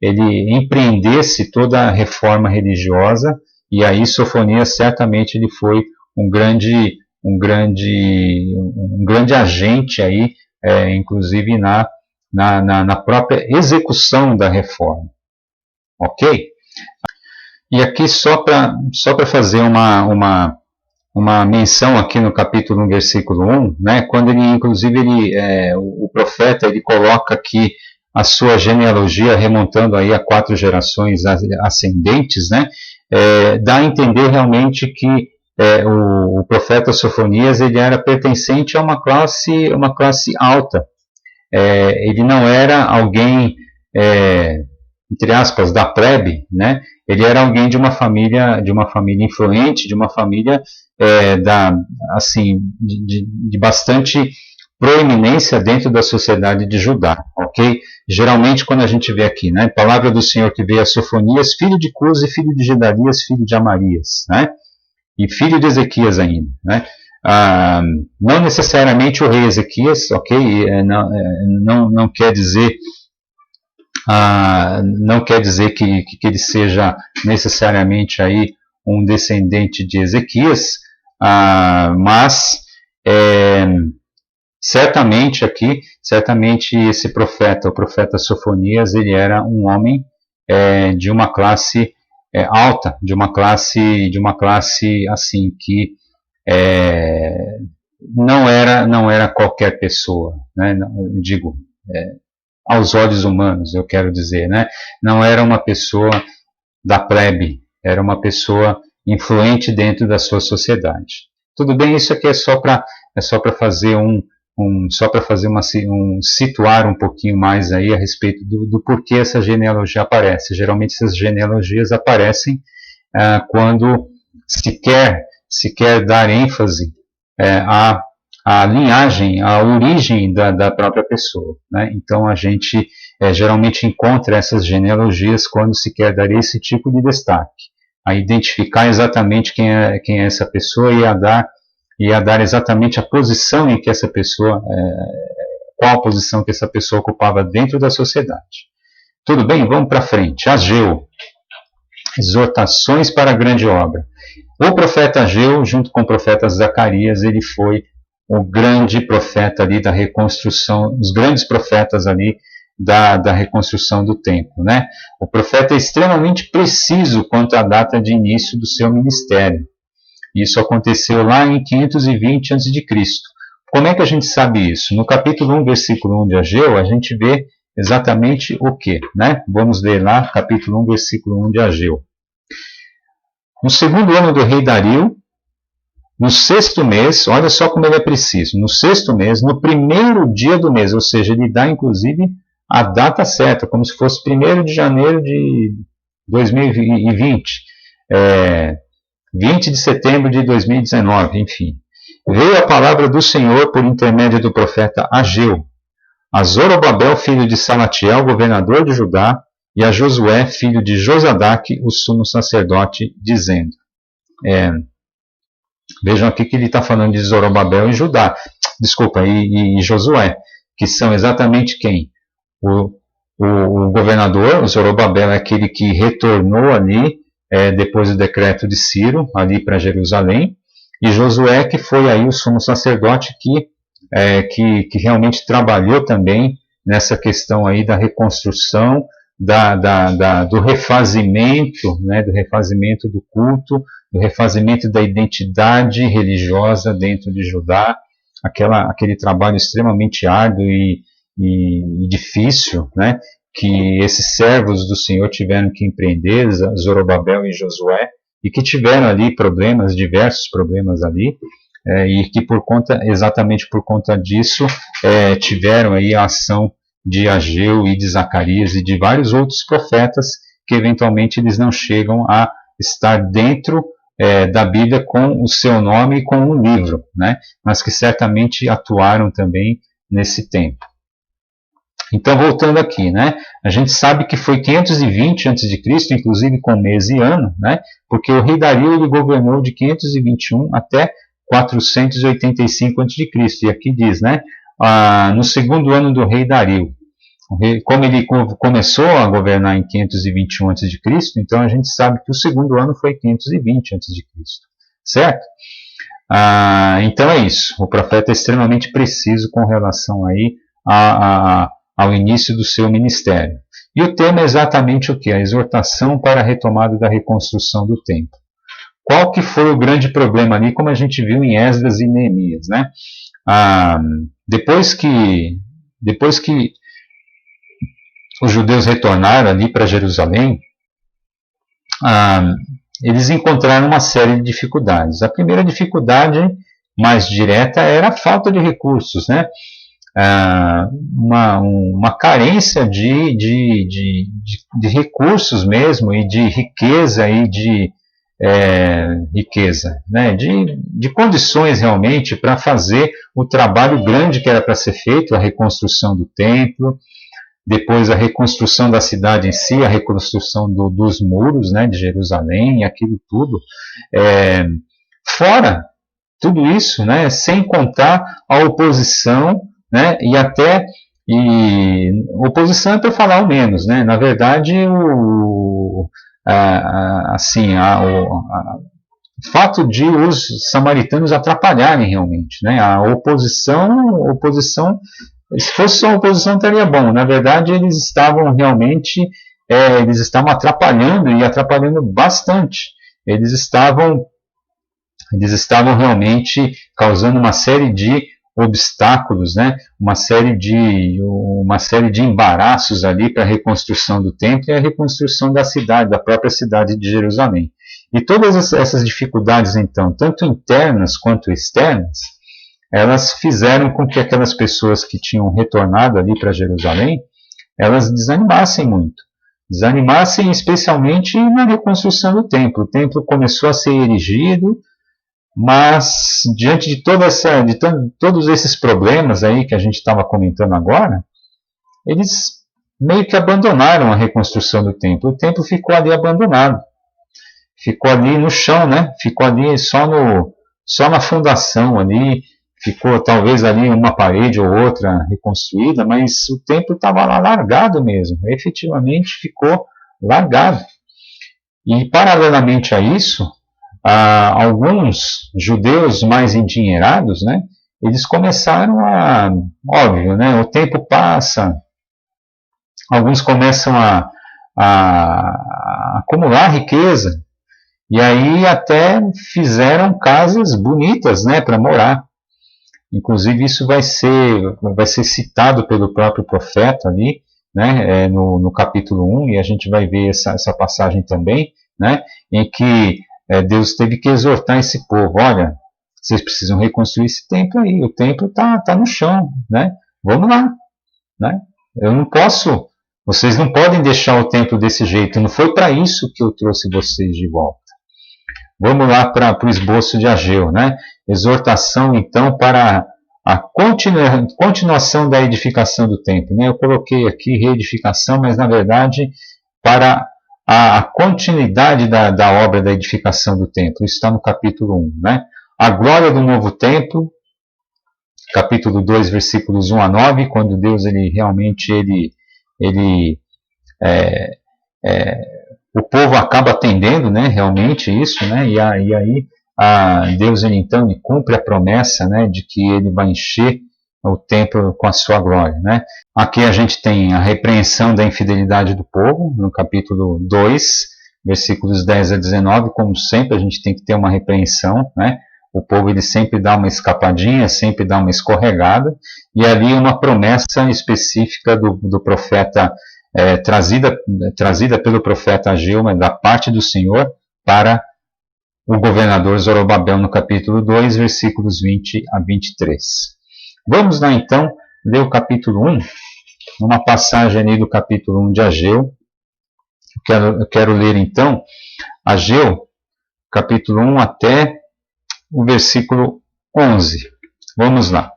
ele empreendesse toda a reforma religiosa, e aí Sofonias certamente ele foi um grande agente aí, inclusive na própria execução da reforma. Ok? E aqui só para fazer uma menção aqui no capítulo 1, versículo 1, né, quando o profeta ele coloca aqui a sua genealogia remontando aí a 4 gerações ascendentes, né, dá a entender realmente que o profeta Sofonias ele era pertencente a uma classe alta. Ele não era alguém, entre aspas, da plebe, né? Ele era alguém de uma família influente, de uma família de bastante proeminência dentro da sociedade de Judá, ok? Geralmente quando a gente vê aqui, né, palavra do Senhor que veio a Sofonias, filho de Cusi, filho de Gedalias, filho de Amarias, né? E filho de Ezequias ainda, né? não necessariamente o rei Ezequias, ok? Não quer dizer não quer dizer que ele seja necessariamente aí um descendente de Ezequias, mas certamente esse profeta, o profeta Sofonias, ele era um homem de uma classe alta, de uma classe assim que não era qualquer pessoa, né? Digo, aos olhos humanos, eu quero dizer, né? Não era uma pessoa da plebe, era uma pessoa influente dentro da sua sociedade. Tudo bem, isso aqui é só para fazer situar um pouquinho mais aí a respeito do porquê essa genealogia aparece. Geralmente essas genealogias aparecem quando se quer dar ênfase à linhagem, à origem da própria pessoa, né? Então a gente geralmente encontra essas genealogias quando se quer dar esse tipo de destaque, a identificar exatamente quem é essa pessoa e a dar exatamente a posição em que essa pessoa, qual a posição que essa pessoa ocupava dentro da sociedade. Tudo bem? Vamos para frente. Ageu, exortações para a grande obra. O profeta Ageu, junto com o profeta Zacarias, ele foi o grande profeta ali da reconstrução, os grandes profetas ali da reconstrução do templo, né? O profeta é extremamente preciso quanto à data de início do seu ministério. Isso aconteceu lá em 520 a.C. Como é que a gente sabe isso? No capítulo 1, versículo 1 de Ageu, a gente vê exatamente o que, né? Vamos ler lá, capítulo 1, versículo 1 de Ageu. No segundo ano do rei Dario, no sexto mês, olha só como ele é preciso, no sexto mês, no primeiro dia do mês, ou seja, ele dá inclusive a data certa, como se fosse 1º de janeiro de 2020, 20 de setembro de 2019, enfim. Veio a palavra do Senhor por intermédio do profeta Ageu, a Zorobabel, filho de Salatiel, governador de Judá, e a Josué, filho de Josadaque, o sumo sacerdote, dizendo... Vejam aqui que ele está falando de Zorobabel e Judá, e Josué, que são exatamente quem? O governador, o Zorobabel, é aquele que retornou ali, depois do decreto de Ciro, ali para Jerusalém, e Josué, que foi aí o sumo sacerdote que realmente trabalhou também nessa questão aí da reconstrução, do refazimento, né, do refazimento do culto, do refazimento da identidade religiosa dentro de Judá, aquele trabalho extremamente árduo e difícil, né, que esses servos do Senhor tiveram que empreender, Zorobabel e Josué, e que tiveram ali diversos problemas ali, e que exatamente por conta disso, tiveram aí a ação de Ageu e de Zacarias e de vários outros profetas que eventualmente eles não chegam a estar dentro da Bíblia com o seu nome e com um livro, né? Mas que certamente atuaram também nesse tempo. Então, voltando aqui, né? A gente sabe que foi 520 a.C., inclusive com mês e ano, né? Porque o rei Dario ele governou de 521 até 485 a.C. E aqui diz, né? No segundo ano do rei Dario. Como ele começou a governar em 521 a.C., então a gente sabe que o segundo ano foi 520 a.C., certo? Então é isso, o profeta é extremamente preciso com relação aí ao início do seu ministério. E o tema é exatamente o que? A exortação para a retomada da reconstrução do templo. Qual que foi o grande problema ali, como a gente viu em Esdras e Neemias, né? Depois que os judeus retornaram ali para Jerusalém, eles encontraram uma série de dificuldades. A primeira dificuldade mais direta era a falta de recursos, né? Uma carência de recursos mesmo, e de riqueza, né? de condições realmente para fazer o trabalho grande que era para ser feito, a reconstrução do templo, depois a reconstrução da cidade em si, a reconstrução dos muros, né, de Jerusalém, e aquilo tudo, fora tudo isso, né, sem contar a oposição, né, e oposição é para falar o menos, né, na verdade o fato de os samaritanos atrapalharem realmente, né, a oposição, se fosse só a oposição estaria bom, na verdade eles estavam realmente, eles estavam atrapalhando e atrapalhando bastante, eles estavam realmente causando uma série de obstáculos, né? uma série de embaraços ali para a reconstrução do templo e a reconstrução da cidade, da própria cidade de Jerusalém. E todas essas dificuldades, então, tanto internas quanto externas, elas fizeram com que aquelas pessoas que tinham retornado ali para Jerusalém, elas desanimassem muito. Desanimassem especialmente na reconstrução do templo. O templo começou a ser erigido, mas diante de todos esses problemas aí que a gente estava comentando agora, eles meio que abandonaram a reconstrução do templo. O templo ficou ali abandonado, ficou ali no chão, né? Ficou ali só na fundação ali, ficou talvez ali uma parede ou outra reconstruída, mas o templo estava lá largado mesmo, efetivamente ficou largado. E paralelamente a isso, alguns judeus mais endinheirados, né, eles começaram óbvio, né, o tempo passa, alguns começam a acumular riqueza, e aí até fizeram casas bonitas, né, para morar. Inclusive isso vai ser citado pelo próprio profeta ali, né, no capítulo 1, e a gente vai ver essa passagem também, né, em que Deus teve que exortar esse povo, olha, vocês precisam reconstruir esse templo aí, o templo tá no chão, né? Vamos lá, né? Eu não posso, vocês não podem deixar o templo desse jeito, não foi para isso que eu trouxe vocês de volta. Vamos lá para o esboço de Ageu, né? Exortação, então, para a continuação da edificação do templo, né? Eu coloquei aqui reedificação, mas na verdade para a continuidade da obra da edificação do templo. Isso está no capítulo 1. Né? A glória do novo templo, capítulo 2, versículos 1 a 9, quando Deus realmente o povo acaba atendendo, né, realmente isso, né, e aí Deus então cumpre a promessa, né, de que ele vai encher o templo com a sua glória, né? Aqui a gente tem a repreensão da infidelidade do povo, no capítulo 2, versículos 10 a 19, como sempre a gente tem que ter uma repreensão, né? O povo ele sempre dá uma escapadinha, sempre dá uma escorregada, e ali uma promessa específica do profeta, trazida pelo profeta Ageu, da parte do Senhor, para o governador Zorobabel, no capítulo 2, versículos 20 a 23. Vamos lá então ler o capítulo 1, uma passagem ali do capítulo 1 de Ageu. Eu quero ler então Ageu, capítulo 1 até o versículo 11. Vamos lá.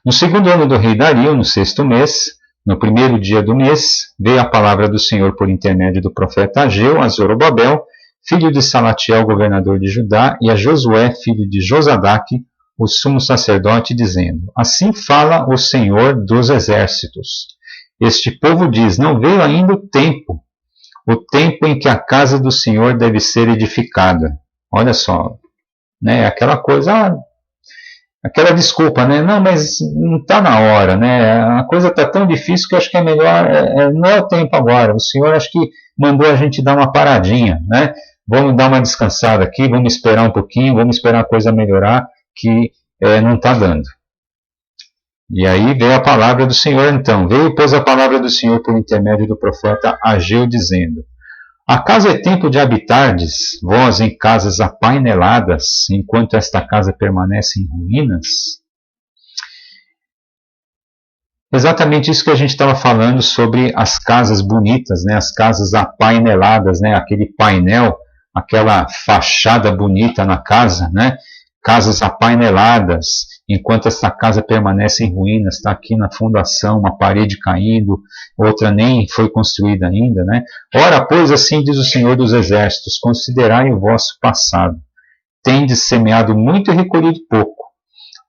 No segundo ano do rei Dario, no 6º mês, no primeiro dia do mês, veio a palavra do Senhor por intermédio do profeta Ageu a Zorobabel, filho de Salatiel, governador de Judá, e a Josué, filho de Josadaque, o sumo sacerdote, dizendo: Assim fala o Senhor dos exércitos. Este povo diz: Não veio ainda o tempo em que a casa do Senhor deve ser edificada. Olha só, né? Aquela coisa, aquela desculpa, né? Não, mas não está na hora, né? A coisa está tão difícil que eu acho que é melhor, não é o tempo agora. O Senhor acho que mandou a gente dar uma paradinha, né? Vamos dar uma descansada aqui, vamos esperar um pouquinho, vamos esperar a coisa melhorar, que não está dando. E aí veio a palavra do Senhor então. Veio, pois, a palavra do Senhor por intermédio do profeta Ageu, dizendo: Acaso é tempo de habitardes, vós em casas apaineladas, enquanto esta casa permanece em ruínas? Exatamente isso que a gente estava falando sobre as casas bonitas, né? As casas apaineladas, né? Aquele painel, aquela fachada bonita na casa, né? Casas apaineladas, enquanto esta casa permanece em ruínas, está aqui na fundação, uma parede caindo, outra nem foi construída ainda, né? Ora, pois, assim diz o Senhor dos Exércitos: considerai o vosso passado. tendes semeado muito e recolhido pouco.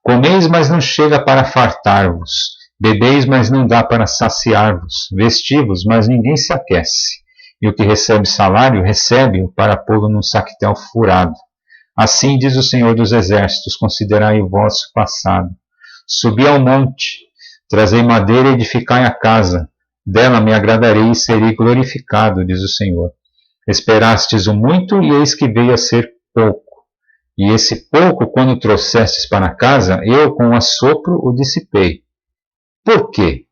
Comeis, mas não chega para fartar-vos. Bebeis, mas não dá para saciar-vos. Vestivos, mas ninguém se aquece. E o que recebe salário, recebe-o para pô-lo num saquetel furado. Assim diz o Senhor dos Exércitos, considerai o vosso passado. Subi ao monte, trazei madeira e edificai a casa. Dela me agradarei e serei glorificado, diz o Senhor. Esperastes o muito, e eis que veio a ser pouco. E esse pouco, quando trouxestes para casa, eu com assopro o dissipei. Por quê?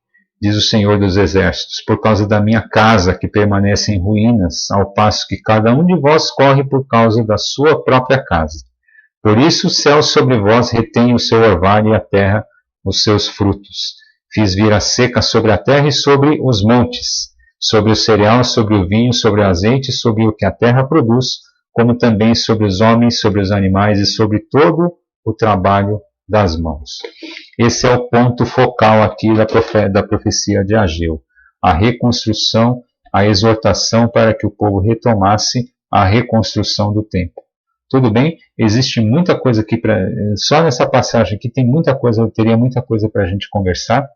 Diz o Senhor dos Exércitos, por causa da minha casa que permanece em ruínas, ao passo que cada um de vós corre por causa da sua própria casa. Por isso o céu sobre vós retém o seu orvalho e a terra os seus frutos. Fiz vir a seca sobre a terra e sobre os montes, sobre o cereal, sobre o vinho, sobre o azeite, sobre o que a terra produz, como também sobre os homens, sobre os animais e sobre todo o trabalho das mãos. Esse é o ponto focal aqui da profecia de Ageu. A reconstrução, a exortação para que o povo retomasse a reconstrução do templo. Tudo bem? Existe muita coisa aqui, só nessa passagem aqui tem muita coisa, teria muita coisa para a gente conversar,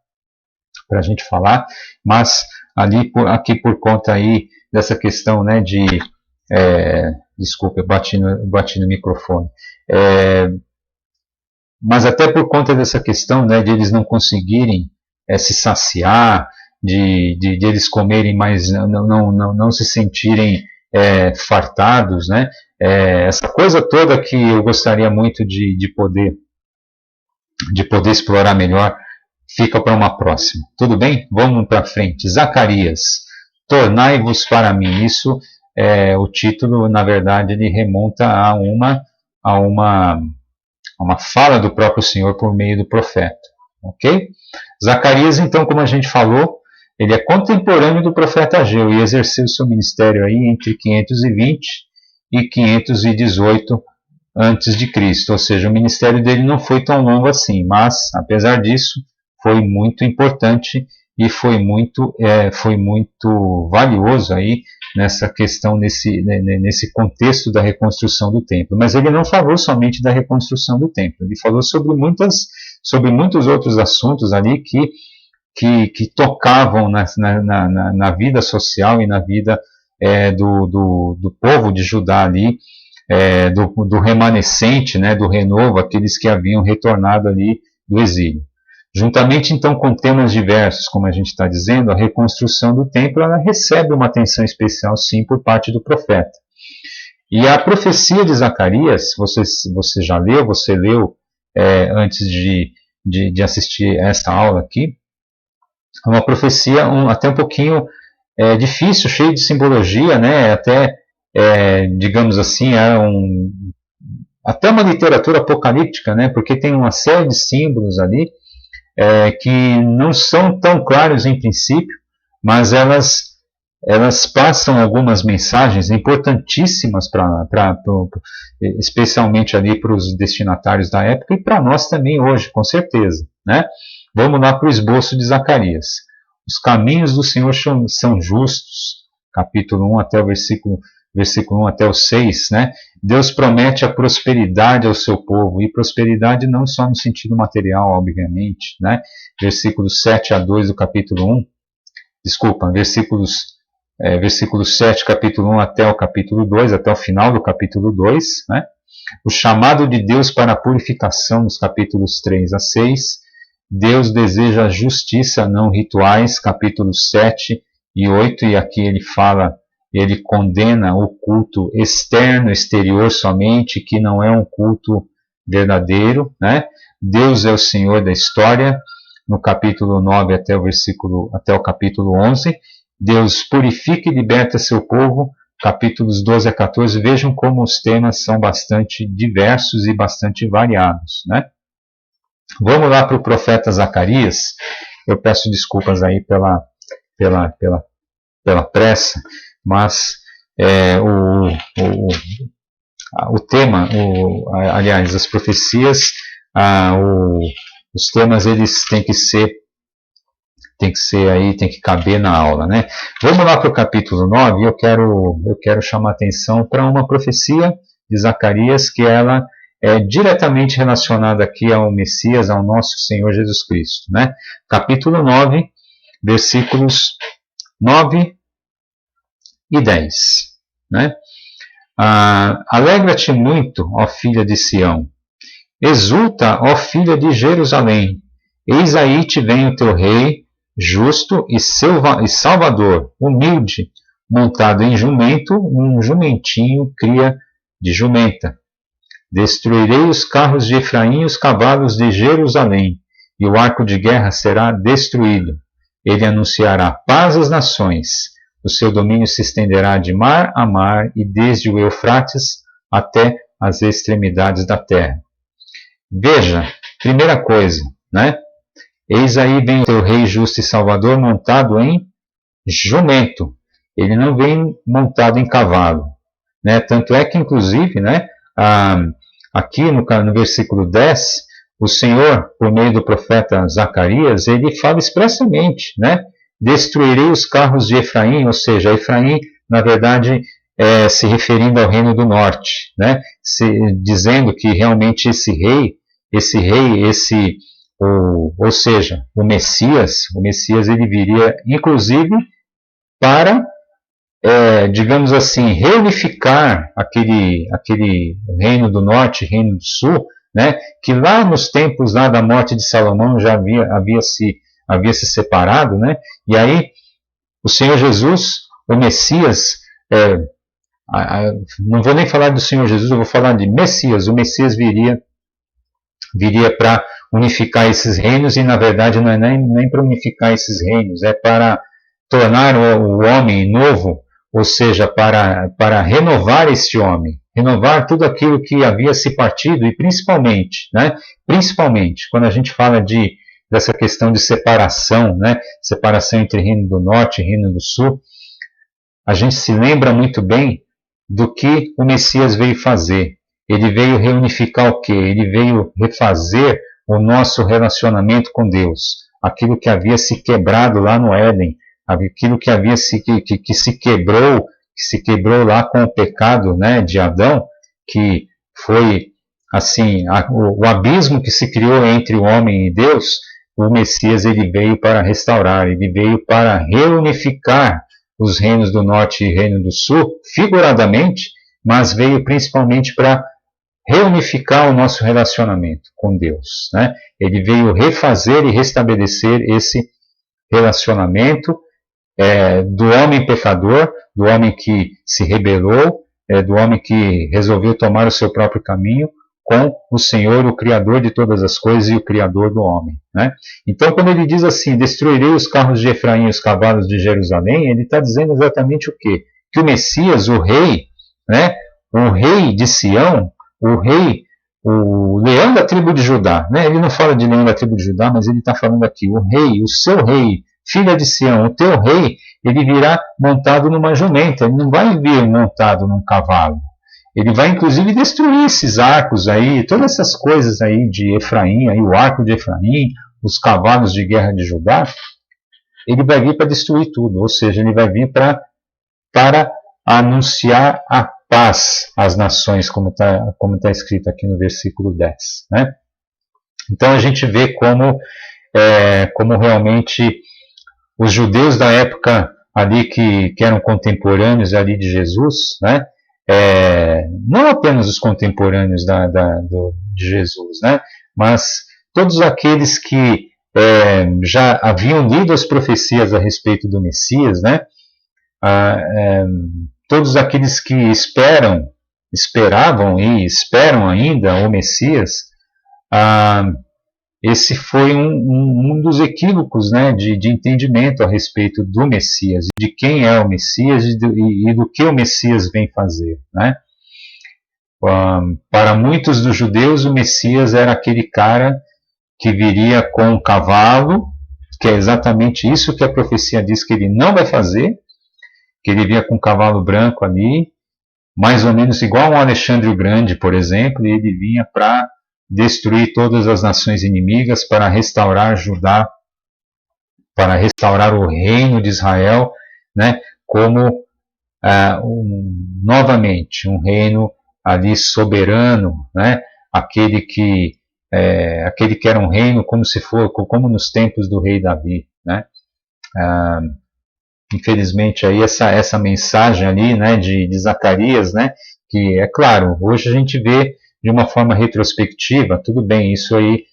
para a gente falar, mas aqui por conta aí dessa questão, né, desculpa, eu bati no microfone. Mas até por conta dessa questão, né, de eles não conseguirem se saciar, de eles comerem, mas não se sentirem fartados, né? Essa coisa toda que eu gostaria muito de poder explorar melhor, fica para uma próxima. Tudo bem? Vamos para frente. Zacarias, tornai-vos para mim. Isso o título, na verdade, ele remonta a uma fala do próprio Senhor por meio do profeta. Ok? Zacarias, então, como a gente falou, ele é contemporâneo do profeta Ageu e exerceu seu ministério aí entre 520 e 518 antes de Cristo, ou seja, o ministério dele não foi tão longo assim, mas, apesar disso, foi muito importante e foi muito valioso aí nessa questão, nesse contexto da reconstrução do templo. Mas ele não falou somente da reconstrução do templo, ele falou sobre muitos outros assuntos ali que tocavam na vida social e na vida do povo de Judá ali, do remanescente, né, do renovo, aqueles que haviam retornado ali do exílio. Juntamente, então, com temas diversos, como a gente está dizendo, a reconstrução do templo ela recebe uma atenção especial, sim, por parte do profeta. E a profecia de Zacarias, você já leu, você leu antes de assistir essa aula aqui, é uma profecia até um pouquinho difícil, cheia de simbologia, né? Até, digamos assim, até uma literatura apocalíptica, né? Porque tem uma série de símbolos ali, que não são tão claros em princípio, mas elas passam algumas mensagens importantíssimas, especialmente ali para os destinatários da época e para nós também hoje, com certeza, né? Vamos lá para o esboço de Zacarias. Os caminhos do Senhor são justos, capítulo 1 até o versículo 1 até o 6, né? Deus promete a prosperidade ao seu povo, e prosperidade não só no sentido material, obviamente, né? Versículos 7 a 2 do capítulo 1, desculpa, versículos 7, capítulo 1 até o capítulo 2, até o final do capítulo 2, né? O chamado de Deus para a purificação nos capítulos 3 a 6, Deus deseja justiça, não rituais, capítulos 7 e 8, e aqui ele condena o culto externo, exterior somente, que não é um culto verdadeiro, né? Deus é o Senhor da história, no capítulo 9 até o capítulo 11. Deus purifica e liberta seu povo, capítulos 12 a 14. Vejam como os temas são bastante diversos e bastante variados, né? Vamos lá para o profeta Zacarias. Eu peço desculpas aí pela pressa, mas o tema, aliás, as profecias, os temas eles têm que caber na aula, né? Vamos lá para o capítulo 9, eu quero chamar a atenção para uma profecia de Zacarias, que ela é diretamente relacionada aqui ao Messias, ao nosso Senhor Jesus Cristo, né? Capítulo 9, versículos 9 e 10, né? Alegra-te muito, ó filha de Sião, exulta, ó filha de Jerusalém, eis aí te vem o teu rei, justo e salvador, humilde, montado em jumento, um jumentinho cria de jumenta. Destruirei os carros de Efraim e os cavalos de Jerusalém, e o arco de guerra será destruído. Ele anunciará paz às nações. O seu domínio se estenderá de mar a mar e desde o Eufrates até as extremidades da terra. Veja, primeira coisa, né? Eis aí vem o teu rei justo e salvador montado em jumento. Ele não vem montado em cavalo, né? Tanto é que, inclusive, né, aqui no versículo 10, o Senhor, por meio do profeta Zacarias, ele fala expressamente, né? Destruirei os carros de Efraim, ou seja, Efraim, na verdade, se referindo ao reino do norte, né? Dizendo que realmente ou seja, o Messias ele viria, inclusive, para, digamos assim, reunificar aquele reino do norte, reino do sul, né? Que lá nos tempos lá da morte de Salomão já havia se separado, né? E aí o Senhor Jesus, o Messias, não vou nem falar do Senhor Jesus, eu vou falar de Messias. O Messias viria para unificar esses reinos, e na verdade não é nem para unificar esses reinos, é para tornar o homem novo, ou seja, para renovar este homem, renovar tudo aquilo que havia se partido, e principalmente, né, quando a gente fala dessa questão de separação, né, separação entre Reino do Norte e Reino do Sul, a gente se lembra muito bem do que o Messias veio fazer. Ele veio reunificar o quê? Ele veio refazer o nosso relacionamento com Deus. Aquilo que havia se quebrado lá no Éden, aquilo que havia que se quebrou lá com o pecado, né, de Adão, que foi assim o abismo que se criou entre o homem e Deus. O Messias ele veio para restaurar, ele veio para reunificar os reinos do norte e reino do sul, figuradamente, mas veio principalmente para reunificar o nosso relacionamento com Deus, né? Ele veio refazer e restabelecer esse relacionamento do homem pecador, do homem que se rebelou, do homem que resolveu tomar o seu próprio caminho, com o Senhor, o Criador de todas as coisas e o Criador do homem, né? Então, quando ele diz assim, destruirei os carros de Efraim e os cavalos de Jerusalém, ele está dizendo exatamente o quê? Que o Messias, o rei, né? O rei de Sião, o leão da tribo de Judá, né? Ele não fala de leão da tribo de Judá, mas ele está falando aqui, o rei, o seu rei, filha de Sião, o teu rei, ele virá montado numa jumenta, ele não vai vir montado num cavalo. Ele vai, inclusive, destruir esses arcos aí, todas essas coisas aí de Efraim, aí o arco de Efraim, os cavalos de guerra de Judá. Ele vai vir para destruir tudo, ou seja, ele vai vir para anunciar a paz às nações, como tá escrito aqui no versículo 10, né? Então a gente vê como realmente os judeus da época ali que eram contemporâneos ali de Jesus, né? Não apenas os contemporâneos de Jesus, né? Mas todos aqueles que já haviam lido as profecias a respeito do Messias, né? Todos aqueles que esperavam e esperam ainda o Messias, esse foi um dos equívocos, né, de entendimento a respeito do Messias, de quem é o Messias e do que o Messias vem fazer, né? Para muitos dos judeus, o Messias era aquele cara que viria com um cavalo, que é exatamente isso que a profecia diz que ele não vai fazer, que ele viria com um cavalo branco ali, mais ou menos igual a um Alexandre o Grande, por exemplo, e ele vinha para destruir todas as nações inimigas, para restaurar Judá, para restaurar o reino de Israel, né, como novamente um reino ali soberano, né? Aquele que era um reino como nos tempos do rei Davi, né? Infelizmente aí essa mensagem ali, né, de Zacarias, né, que é claro, hoje a gente vê de uma forma retrospectiva, tudo bem, isso aí,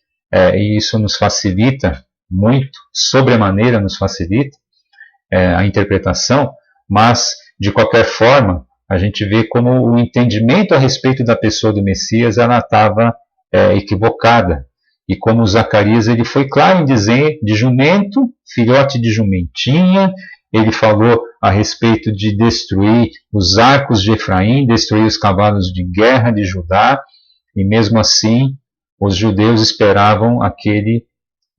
isso nos facilita muito, sobremaneira nos facilita a interpretação, mas de qualquer forma a gente vê como o entendimento a respeito da pessoa do Messias ela estava equivocada. E como Zacarias ele foi claro em dizer de jumento, filhote de jumentinha, ele falou a respeito de destruir os arcos de Efraim, destruir os cavalos de guerra de Judá, e mesmo assim os judeus esperavam aquele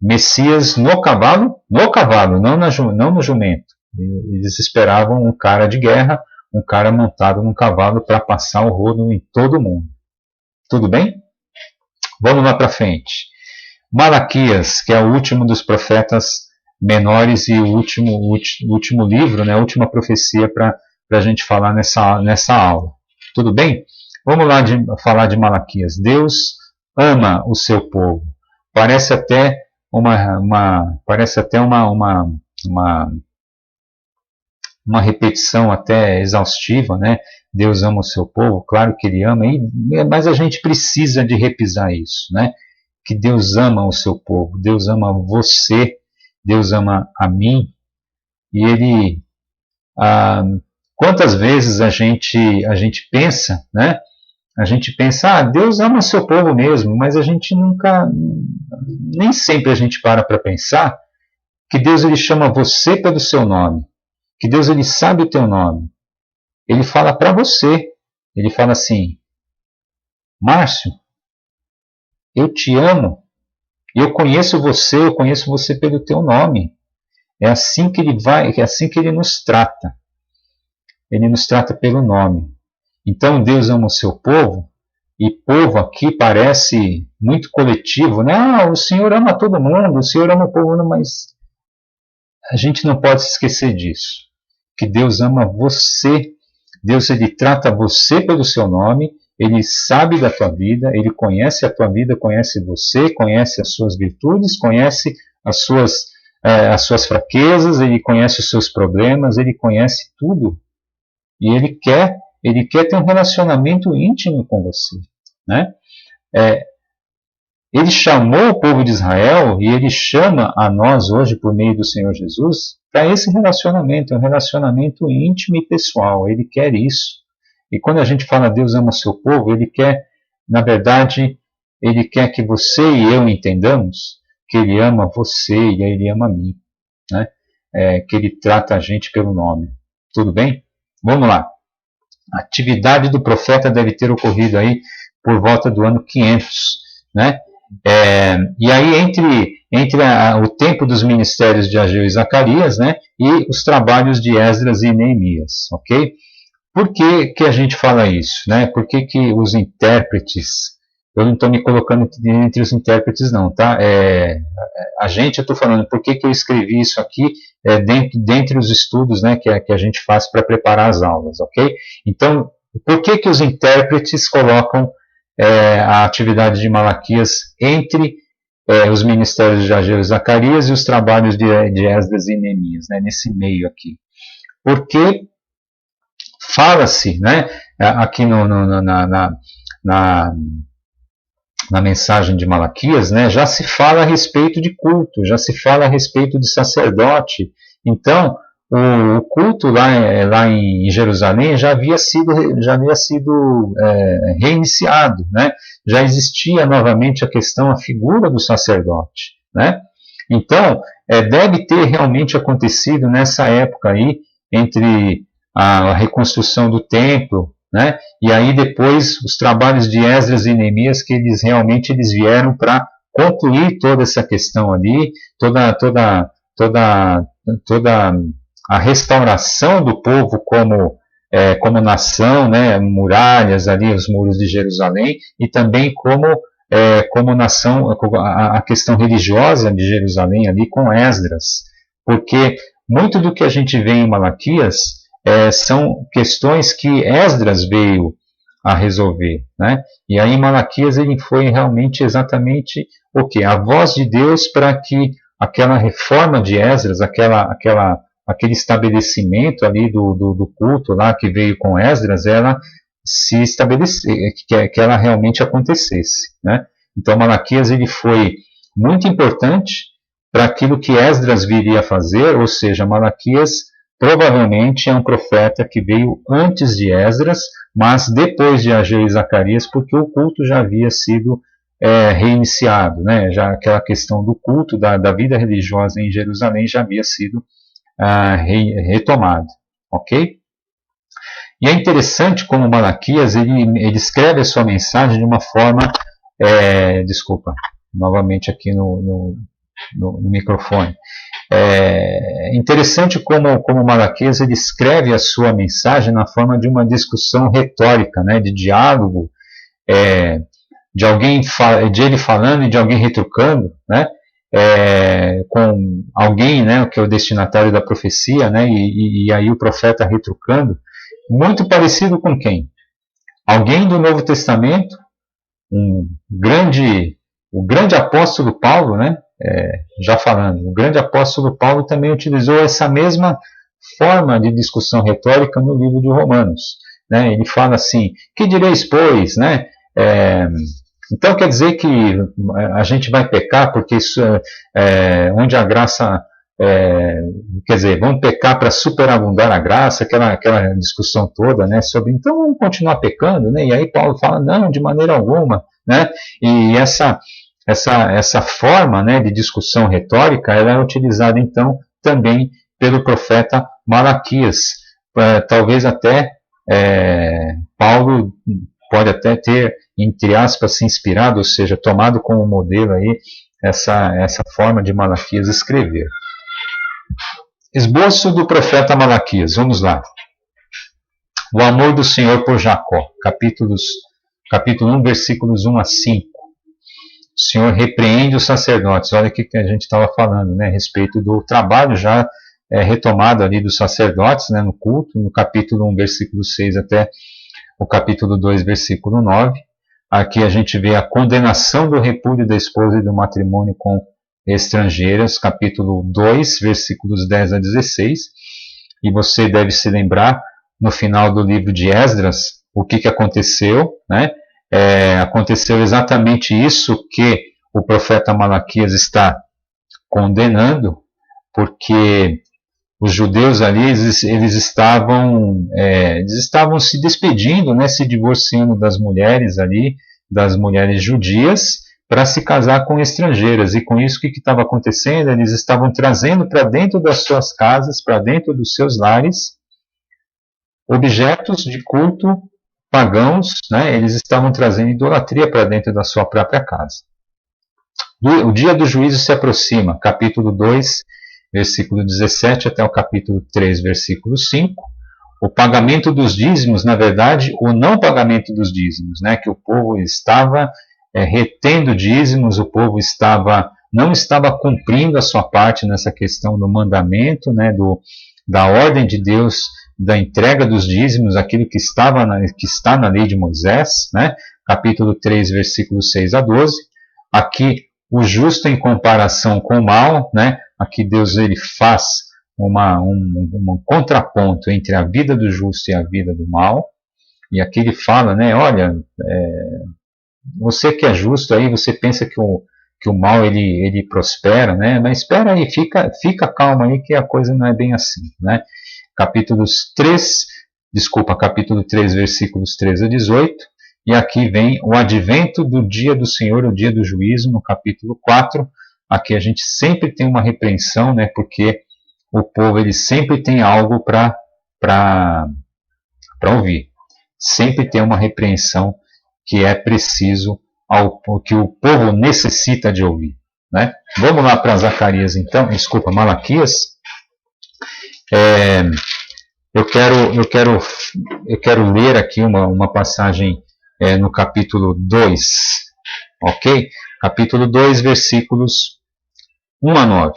Messias no cavalo, não no jumento. Eles esperavam um cara de guerra, um cara montado num cavalo para passar o rodo em todo mundo. Tudo bem? Vamos lá para frente. Malaquias, que é o último dos profetas menores e o último livro, né, a última profecia para a gente falar nessa aula. Tudo bem? Vamos lá falar de Malaquias. Deus ama o seu povo. Parece até uma repetição até exaustiva, né? Deus ama o seu povo, claro que ele ama, mas a gente precisa de repisar isso, né? Que Deus ama o seu povo, Deus ama você, Deus ama a mim, e Ele, quantas vezes a gente pensa, né? A gente pensa, Deus ama o seu povo mesmo, mas a gente nem sempre a gente para pensar que Deus ele chama você pelo seu nome, que Deus ele sabe o teu nome, Ele fala para você, Ele fala assim, Márcio, eu te amo, eu conheço você pelo teu nome. É assim que ele nos trata. Ele nos trata pelo nome. Então Deus ama o seu povo, e povo aqui parece muito coletivo, né? O Senhor ama todo mundo, o Senhor ama o povo, mas a gente não pode se esquecer disso. Que Deus ama você. Deus ele trata você pelo seu nome, Ele sabe da tua vida, Ele conhece a tua vida, conhece você, conhece as suas virtudes, conhece as suas fraquezas, Ele conhece os seus problemas, Ele conhece tudo. E Ele quer ter um relacionamento íntimo com você, né? Ele chamou o povo de Israel e Ele chama a nós hoje, por meio do Senhor Jesus, para esse relacionamento, um relacionamento íntimo e pessoal. Ele quer isso. E quando a gente fala Deus ama o seu povo, Ele quer, na verdade, Ele quer que você e eu entendamos que Ele ama você e Ele ama a mim, né? Que Ele trata a gente pelo nome. Tudo bem? Vamos lá. A atividade do profeta deve ter ocorrido aí por volta do ano 500, né? E aí entre o tempo dos ministérios de Ageu e Zacarias, né, e os trabalhos de Esdras e Neemias, ok? Por que a gente fala isso, né? Por que os intérpretes, eu não estou me colocando entre os intérpretes não, tá? Eu estou falando, por que eu escrevi isso aqui dentre os estudos, né, que a gente faz para preparar as aulas, ok? Então, por que os intérpretes colocam a atividade de Malaquias entre os ministérios de Ageu e Zacarias e os trabalhos de Esdras e Neemias, né, nesse meio aqui? Porque fala-se, né, aqui na mensagem de Malaquias, né, já se fala a respeito de culto, já se fala a respeito de sacerdote. Então, o culto lá em Jerusalém já havia sido reiniciado, né? Já existia novamente a figura do sacerdote, né? Então, deve ter realmente acontecido nessa época aí, entre a reconstrução do templo, né? E aí depois os trabalhos de Esdras e Neemias, que eles vieram para concluir toda essa questão ali, toda a restauração do povo como nação, né, muralhas ali, os muros de Jerusalém, e também como nação, a questão religiosa de Jerusalém ali com Esdras, porque muito do que a gente vê em Malaquias são questões que Esdras veio a resolver, né? E aí Malaquias ele foi realmente exatamente o que? A voz de Deus para que aquela reforma de Esdras, aquele estabelecimento ali do culto lá que veio com Esdras, ela se estabelecer, que ela realmente acontecesse, né? Então Malaquias ele foi muito importante para aquilo que Esdras viria a fazer, ou seja, Malaquias provavelmente é um profeta que veio antes de Esdras, mas depois de Ageu e Zacarias, porque o culto já havia sido reiniciado, né? Já aquela questão do culto, da vida religiosa em Jerusalém já havia sido retomado, ok? E é interessante como Malaquias ele escreve a sua mensagem de uma forma, desculpa, novamente aqui no microfone. É interessante como Malaquias ele escreve a sua mensagem na forma de uma discussão retórica, né, de diálogo, de ele falando e de alguém retrucando, né, com alguém, né, que é o destinatário da profecia, né, e aí o profeta retrucando, muito parecido com quem? Alguém do Novo Testamento, o grande apóstolo Paulo, né, já falando, o grande apóstolo Paulo também utilizou essa mesma forma de discussão retórica no livro de Romanos, né? Ele fala assim, que direis, pois, né? Então quer dizer que a gente vai pecar porque isso, onde a graça, quer dizer, vamos pecar para superabundar a graça, aquela discussão toda, né? Sobre então vamos continuar pecando, né? E aí Paulo fala, não, de maneira alguma, né? E essa forma, né, de discussão retórica, ela é utilizada então também pelo profeta Malaquias. Talvez até Paulo pode até ter, entre aspas, se inspirado, ou seja, tomado como modelo aí essa forma de Malaquias escrever. Esboço do profeta Malaquias, vamos lá. O amor do Senhor por Jacó, capítulo 1, versículos 1 a 5. O Senhor repreende os sacerdotes. Olha o que a gente estava falando, né, a respeito do trabalho já retomado ali dos sacerdotes, né, no culto, no capítulo 1, versículo 6 até o capítulo 2, versículo 9. Aqui a gente vê a condenação do repúdio da esposa e do matrimônio com estrangeiras, capítulo 2, versículos 10 a 16. E você deve se lembrar, no final do livro de Esdras, o que aconteceu, né? Aconteceu exatamente isso que o profeta Malaquias está condenando, porque os judeus ali, eles estavam se despedindo, né, se divorciando das mulheres ali, das mulheres judias, para se casar com estrangeiras. E com isso, o que estava acontecendo? Eles estavam trazendo para dentro das suas casas, para dentro dos seus lares, objetos de culto pagãos, né? Eles estavam trazendo idolatria para dentro da sua própria casa. O dia do juízo se aproxima, capítulo 2, versículo 17 até o capítulo 3, versículo 5. O pagamento dos dízimos, na verdade, o não pagamento dos dízimos, né? Que o povo estava retendo dízimos, o povo não estava cumprindo a sua parte nessa questão do mandamento, né? Da ordem de Deus, da entrega dos dízimos, aquilo que está na lei de Moisés, né? Capítulo 3, versículos 6 a 12. Aqui, o justo em comparação com o mal, né? Aqui Deus ele faz um contraponto entre a vida do justo e a vida do mal. E aqui ele fala, né? Olha, você que é justo aí, você pensa que o mal ele prospera, né? Mas espera aí, fica calmo aí que a coisa não é bem assim, né? Capítulo 3, versículos 13 a 18, e aqui vem o advento do dia do Senhor, o dia do juízo, no capítulo 4, aqui a gente sempre tem uma repreensão, né, porque o povo ele sempre tem algo para ouvir, sempre tem uma repreensão que é preciso, que o povo necessita de ouvir, né? Vamos lá para Zacarias então, Malaquias. Eu quero ler aqui uma passagem no capítulo 2, ok? Capítulo 2, versículos 1 a 9.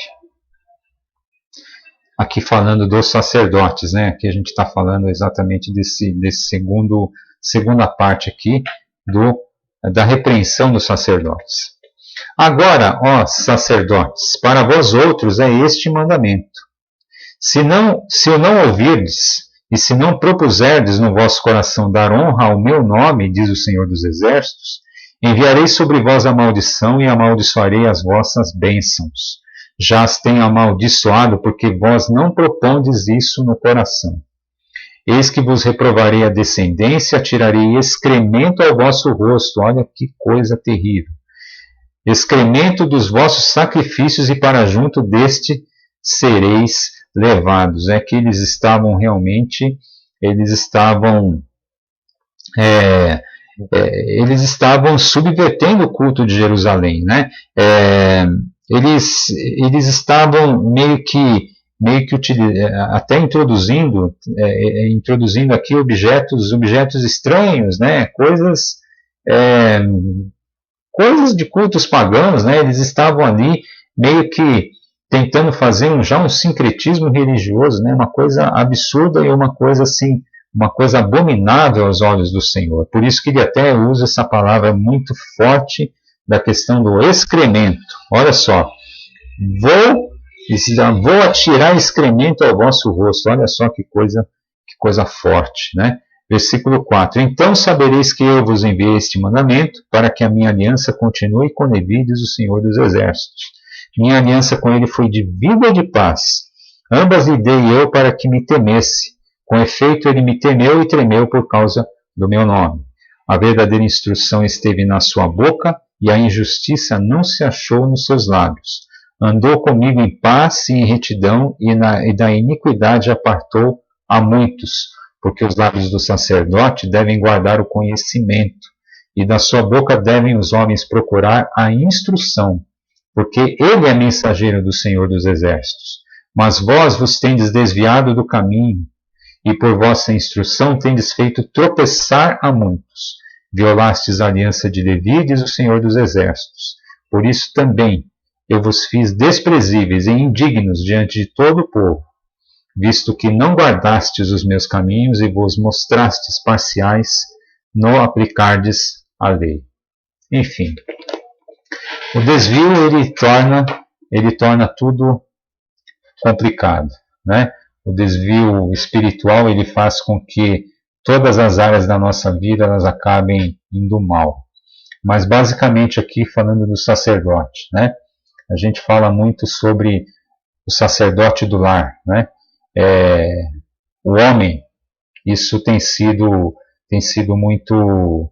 Aqui falando dos sacerdotes, né? Aqui a gente está falando exatamente desse segundo segunda parte aqui da repreensão dos sacerdotes. Agora, ó sacerdotes, para vós outros é este mandamento. Se o não ouvirdes, e se não propuserdes no vosso coração dar honra ao meu nome, diz o Senhor dos Exércitos, enviarei sobre vós a maldição e amaldiçoarei as vossas bênçãos. Já as tenho amaldiçoado, porque vós não propondes isso no coração. Eis que vos reprovarei a descendência, tirarei excremento ao vosso rosto. Olha que coisa terrível. Excremento dos vossos sacrifícios, e para junto deste sereis levados. É que eles estavam realmente, eles estavam subvertendo o culto de Jerusalém, né? Eles estavam meio que até introduzindo aqui objetos estranhos, né? Coisas de cultos pagãos, né? Eles estavam ali meio que tentando fazer já um sincretismo religioso, né? Uma coisa absurda e uma coisa assim, uma coisa abominável aos olhos do Senhor. Por isso que ele até usa essa palavra muito forte da questão do excremento. Olha só, vou atirar excremento ao vosso rosto. Olha só que coisa forte, né? Versículo 4. Então sabereis que eu vos enviei este mandamento, para que a minha aliança continue com Levi, diz o Senhor dos Exércitos. Minha aliança com ele foi de vida e de paz. Ambas lhe dei eu para que me temesse. Com efeito, ele me temeu e tremeu por causa do meu nome. A verdadeira instrução esteve na sua boca, e a injustiça não se achou nos seus lábios. Andou comigo em paz e em retidão, e da iniquidade apartou a muitos, porque os lábios do sacerdote devem guardar o conhecimento, e da sua boca devem os homens procurar a instrução, porque ele é mensageiro do Senhor dos Exércitos. Mas vós vos tendes desviado do caminho, e por vossa instrução tendes feito tropeçar a muitos. Violastes a aliança de Levi, diz o Senhor dos Exércitos. Por isso também eu vos fiz desprezíveis e indignos diante de todo o povo, visto que não guardastes os meus caminhos e vos mostrastes parciais no aplicardes a lei. Enfim, o desvio ele torna tudo complicado, né? O desvio espiritual ele faz com que todas as áreas da nossa vida elas acabem indo mal. Mas basicamente aqui falando do sacerdote, né? A gente fala muito sobre o sacerdote do lar, né? O homem, isso tem sido muito,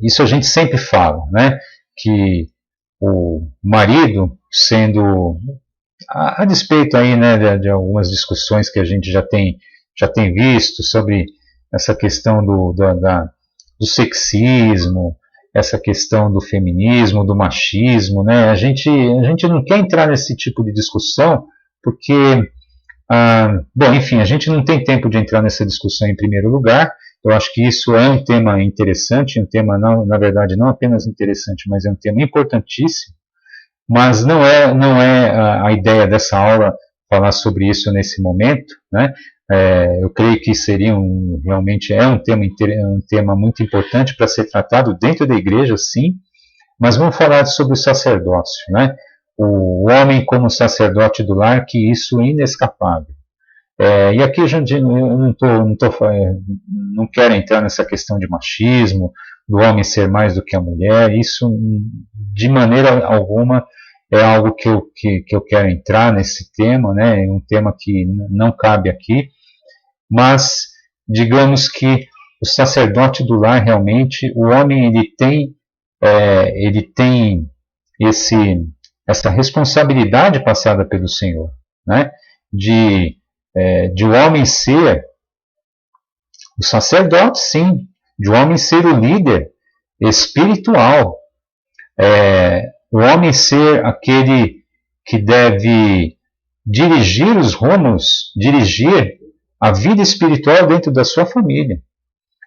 isso a gente sempre fala, né? Que o marido sendo, a despeito aí, né, de algumas discussões que a gente já tem visto sobre essa questão do sexismo, essa questão do feminismo, do machismo, né? A gente não quer entrar nesse tipo de discussão porque, bom, enfim, a gente não tem tempo de entrar nessa discussão em primeiro lugar. Eu acho que isso é um tema interessante, um tema, não, na verdade, não apenas interessante, mas é um tema importantíssimo. Mas não é a ideia dessa aula falar sobre isso nesse momento, né? Eu creio que seria realmente um tema muito importante para ser tratado dentro da igreja, sim, mas vamos falar sobre o sacerdócio, né? O homem como sacerdote do lar, que isso é inescapável. E aqui eu não quero entrar nessa questão de machismo, do homem ser mais do que a mulher, isso de maneira alguma é algo que eu quero entrar nesse tema, né? É um tema que não cabe aqui, mas digamos que o sacerdote do lar realmente, o homem ele tem essa responsabilidade passada pelo Senhor, né? De o homem ser o sacerdote, sim, de o homem ser o líder espiritual, o homem ser aquele que deve dirigir os rumos, dirigir a vida espiritual dentro da sua família.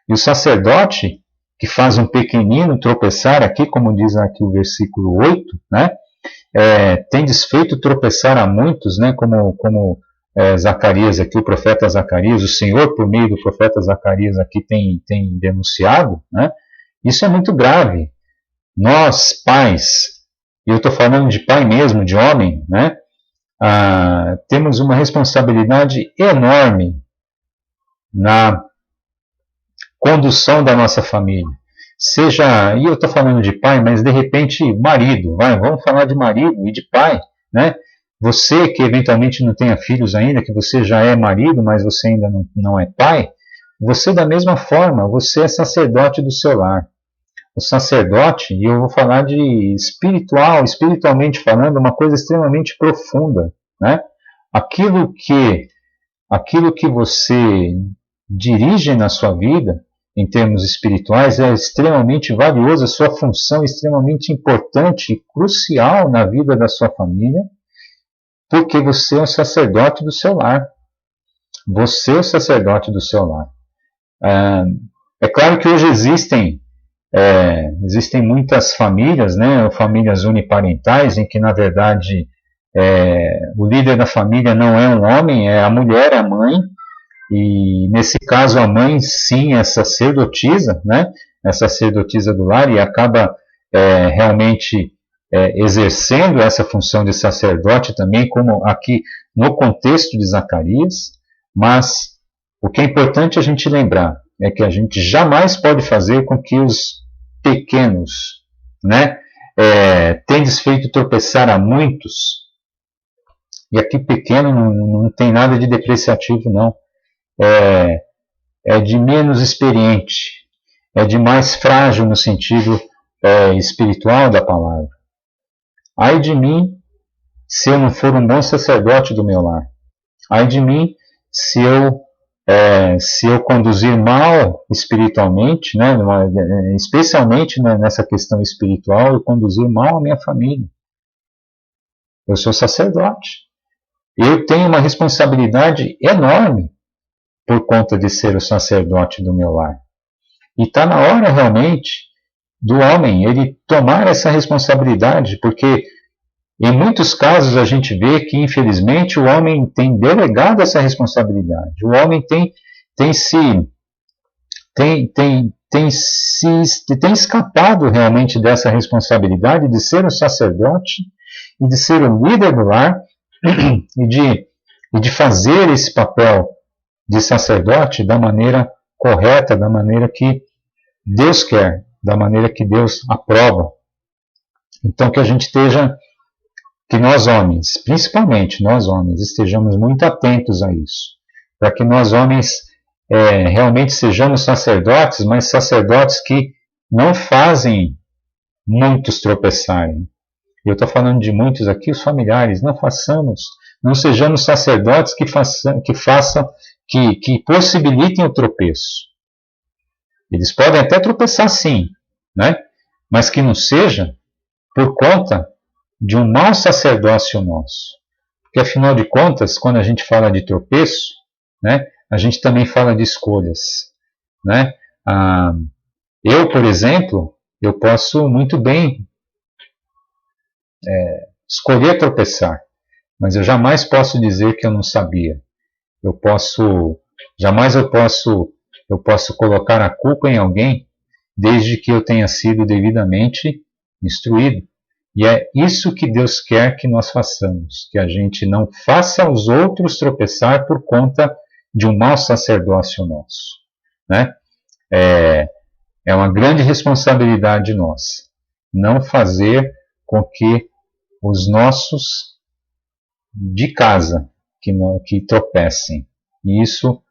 E o sacerdote, que faz um pequenino tropeçar aqui, como diz aqui o versículo 8, né? Tem desfeito tropeçar a muitos, né? Como Zacarias aqui, o profeta Zacarias, o Senhor por meio do profeta Zacarias aqui tem denunciado, né? Isso é muito grave. Nós, pais, e eu estou falando de pai mesmo, de homem, né? Temos uma responsabilidade enorme na condução da nossa família. E eu estou falando de pai, mas de repente marido, vamos falar de marido e de pai, né? Você que eventualmente não tenha filhos ainda, que você já é marido, mas você ainda não é pai, você da mesma forma, você é sacerdote do seu lar. O sacerdote, e eu vou falar de espiritualmente falando, uma coisa extremamente profunda, né? Aquilo que você dirige na sua vida, em termos espirituais, é extremamente valioso, a sua função é extremamente importante e crucial na vida da sua família, porque você é o sacerdote do seu lar. Você é o sacerdote do seu lar. É claro que hoje existem muitas famílias, né, famílias uniparentais, em que, na verdade, o líder da família não é um homem, é a mulher, é a mãe, e nesse caso a mãe sim é sacerdotisa, né, é sacerdotisa do lar e acaba realmente exercendo essa função de sacerdote também, como aqui no contexto de Zacarias, mas o que é importante a gente lembrar é que a gente jamais pode fazer com que os pequenos, né, tendes feito tropeçar a muitos, e aqui pequeno não tem nada de depreciativo não, é de menos experiente, é de mais frágil no sentido espiritual da palavra. Ai de mim, se eu não for um bom sacerdote do meu lar. Ai de mim, se eu conduzir mal espiritualmente, né, especialmente nessa questão espiritual, eu conduzir mal a minha família. Eu sou sacerdote. Eu tenho uma responsabilidade enorme por conta de ser o sacerdote do meu lar. E está na hora realmente do homem ele tomar essa responsabilidade, porque em muitos casos a gente vê que, infelizmente, o homem tem delegado essa responsabilidade. O homem tem escapado realmente dessa responsabilidade de ser um sacerdote e de ser um líder do lar e de fazer esse papel de sacerdote da maneira correta, da maneira que Deus quer, da maneira que Deus aprova. Então que nós homens, principalmente nós homens, estejamos muito atentos a isso, para que nós homens realmente sejamos sacerdotes, mas sacerdotes que não fazem muitos tropeçarem. Eu estou falando de muitos aqui, os familiares, não sejamos sacerdotes que possibilitem o tropeço. Eles podem até tropeçar sim, né? Mas que não seja por conta de um mau sacerdócio nosso. Porque, afinal de contas, quando a gente fala de tropeço, né, a gente também fala de escolhas. Né? Eu, por exemplo, eu posso muito bem escolher tropeçar, mas eu jamais posso dizer que eu não sabia. Jamais eu posso colocar a culpa em alguém, desde que eu tenha sido devidamente instruído. E é isso que Deus quer que nós façamos, que a gente não faça os outros tropeçar por conta de um mau sacerdócio nosso. Né? É uma grande responsabilidade nossa, não fazer com que os nossos de casa que tropecem. E isso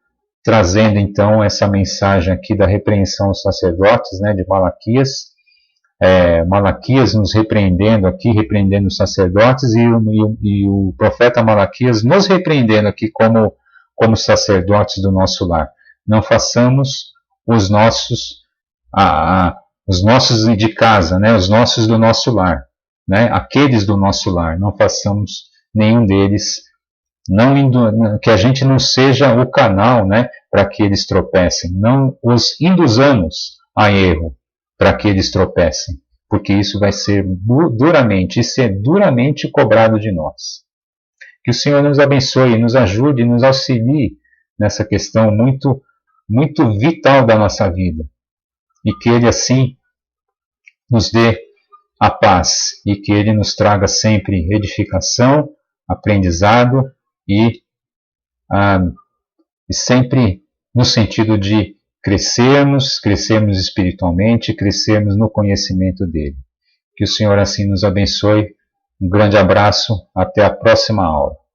trazendo então essa mensagem aqui da repreensão aos sacerdotes, né, de Malaquias, Malaquias nos repreendendo aqui, repreendendo os sacerdotes, e o profeta Malaquias nos repreendendo aqui como sacerdotes do nosso lar. Não façamos os nossos de casa, né, os nossos do nosso lar, né, aqueles do nosso lar, não façamos nenhum deles, que a gente não seja o canal, né, para que eles tropecem, não os induzamos a erro, para que eles tropecem, porque isso vai ser duramente cobrado de nós. Que o Senhor nos abençoe, nos ajude, nos auxilie nessa questão muito, muito vital da nossa vida. E que Ele, assim, nos dê a paz. E que Ele nos traga sempre edificação, aprendizado e sempre no sentido de crescermos espiritualmente, crescermos no conhecimento dEle. Que o Senhor assim nos abençoe. Um grande abraço, até a próxima aula.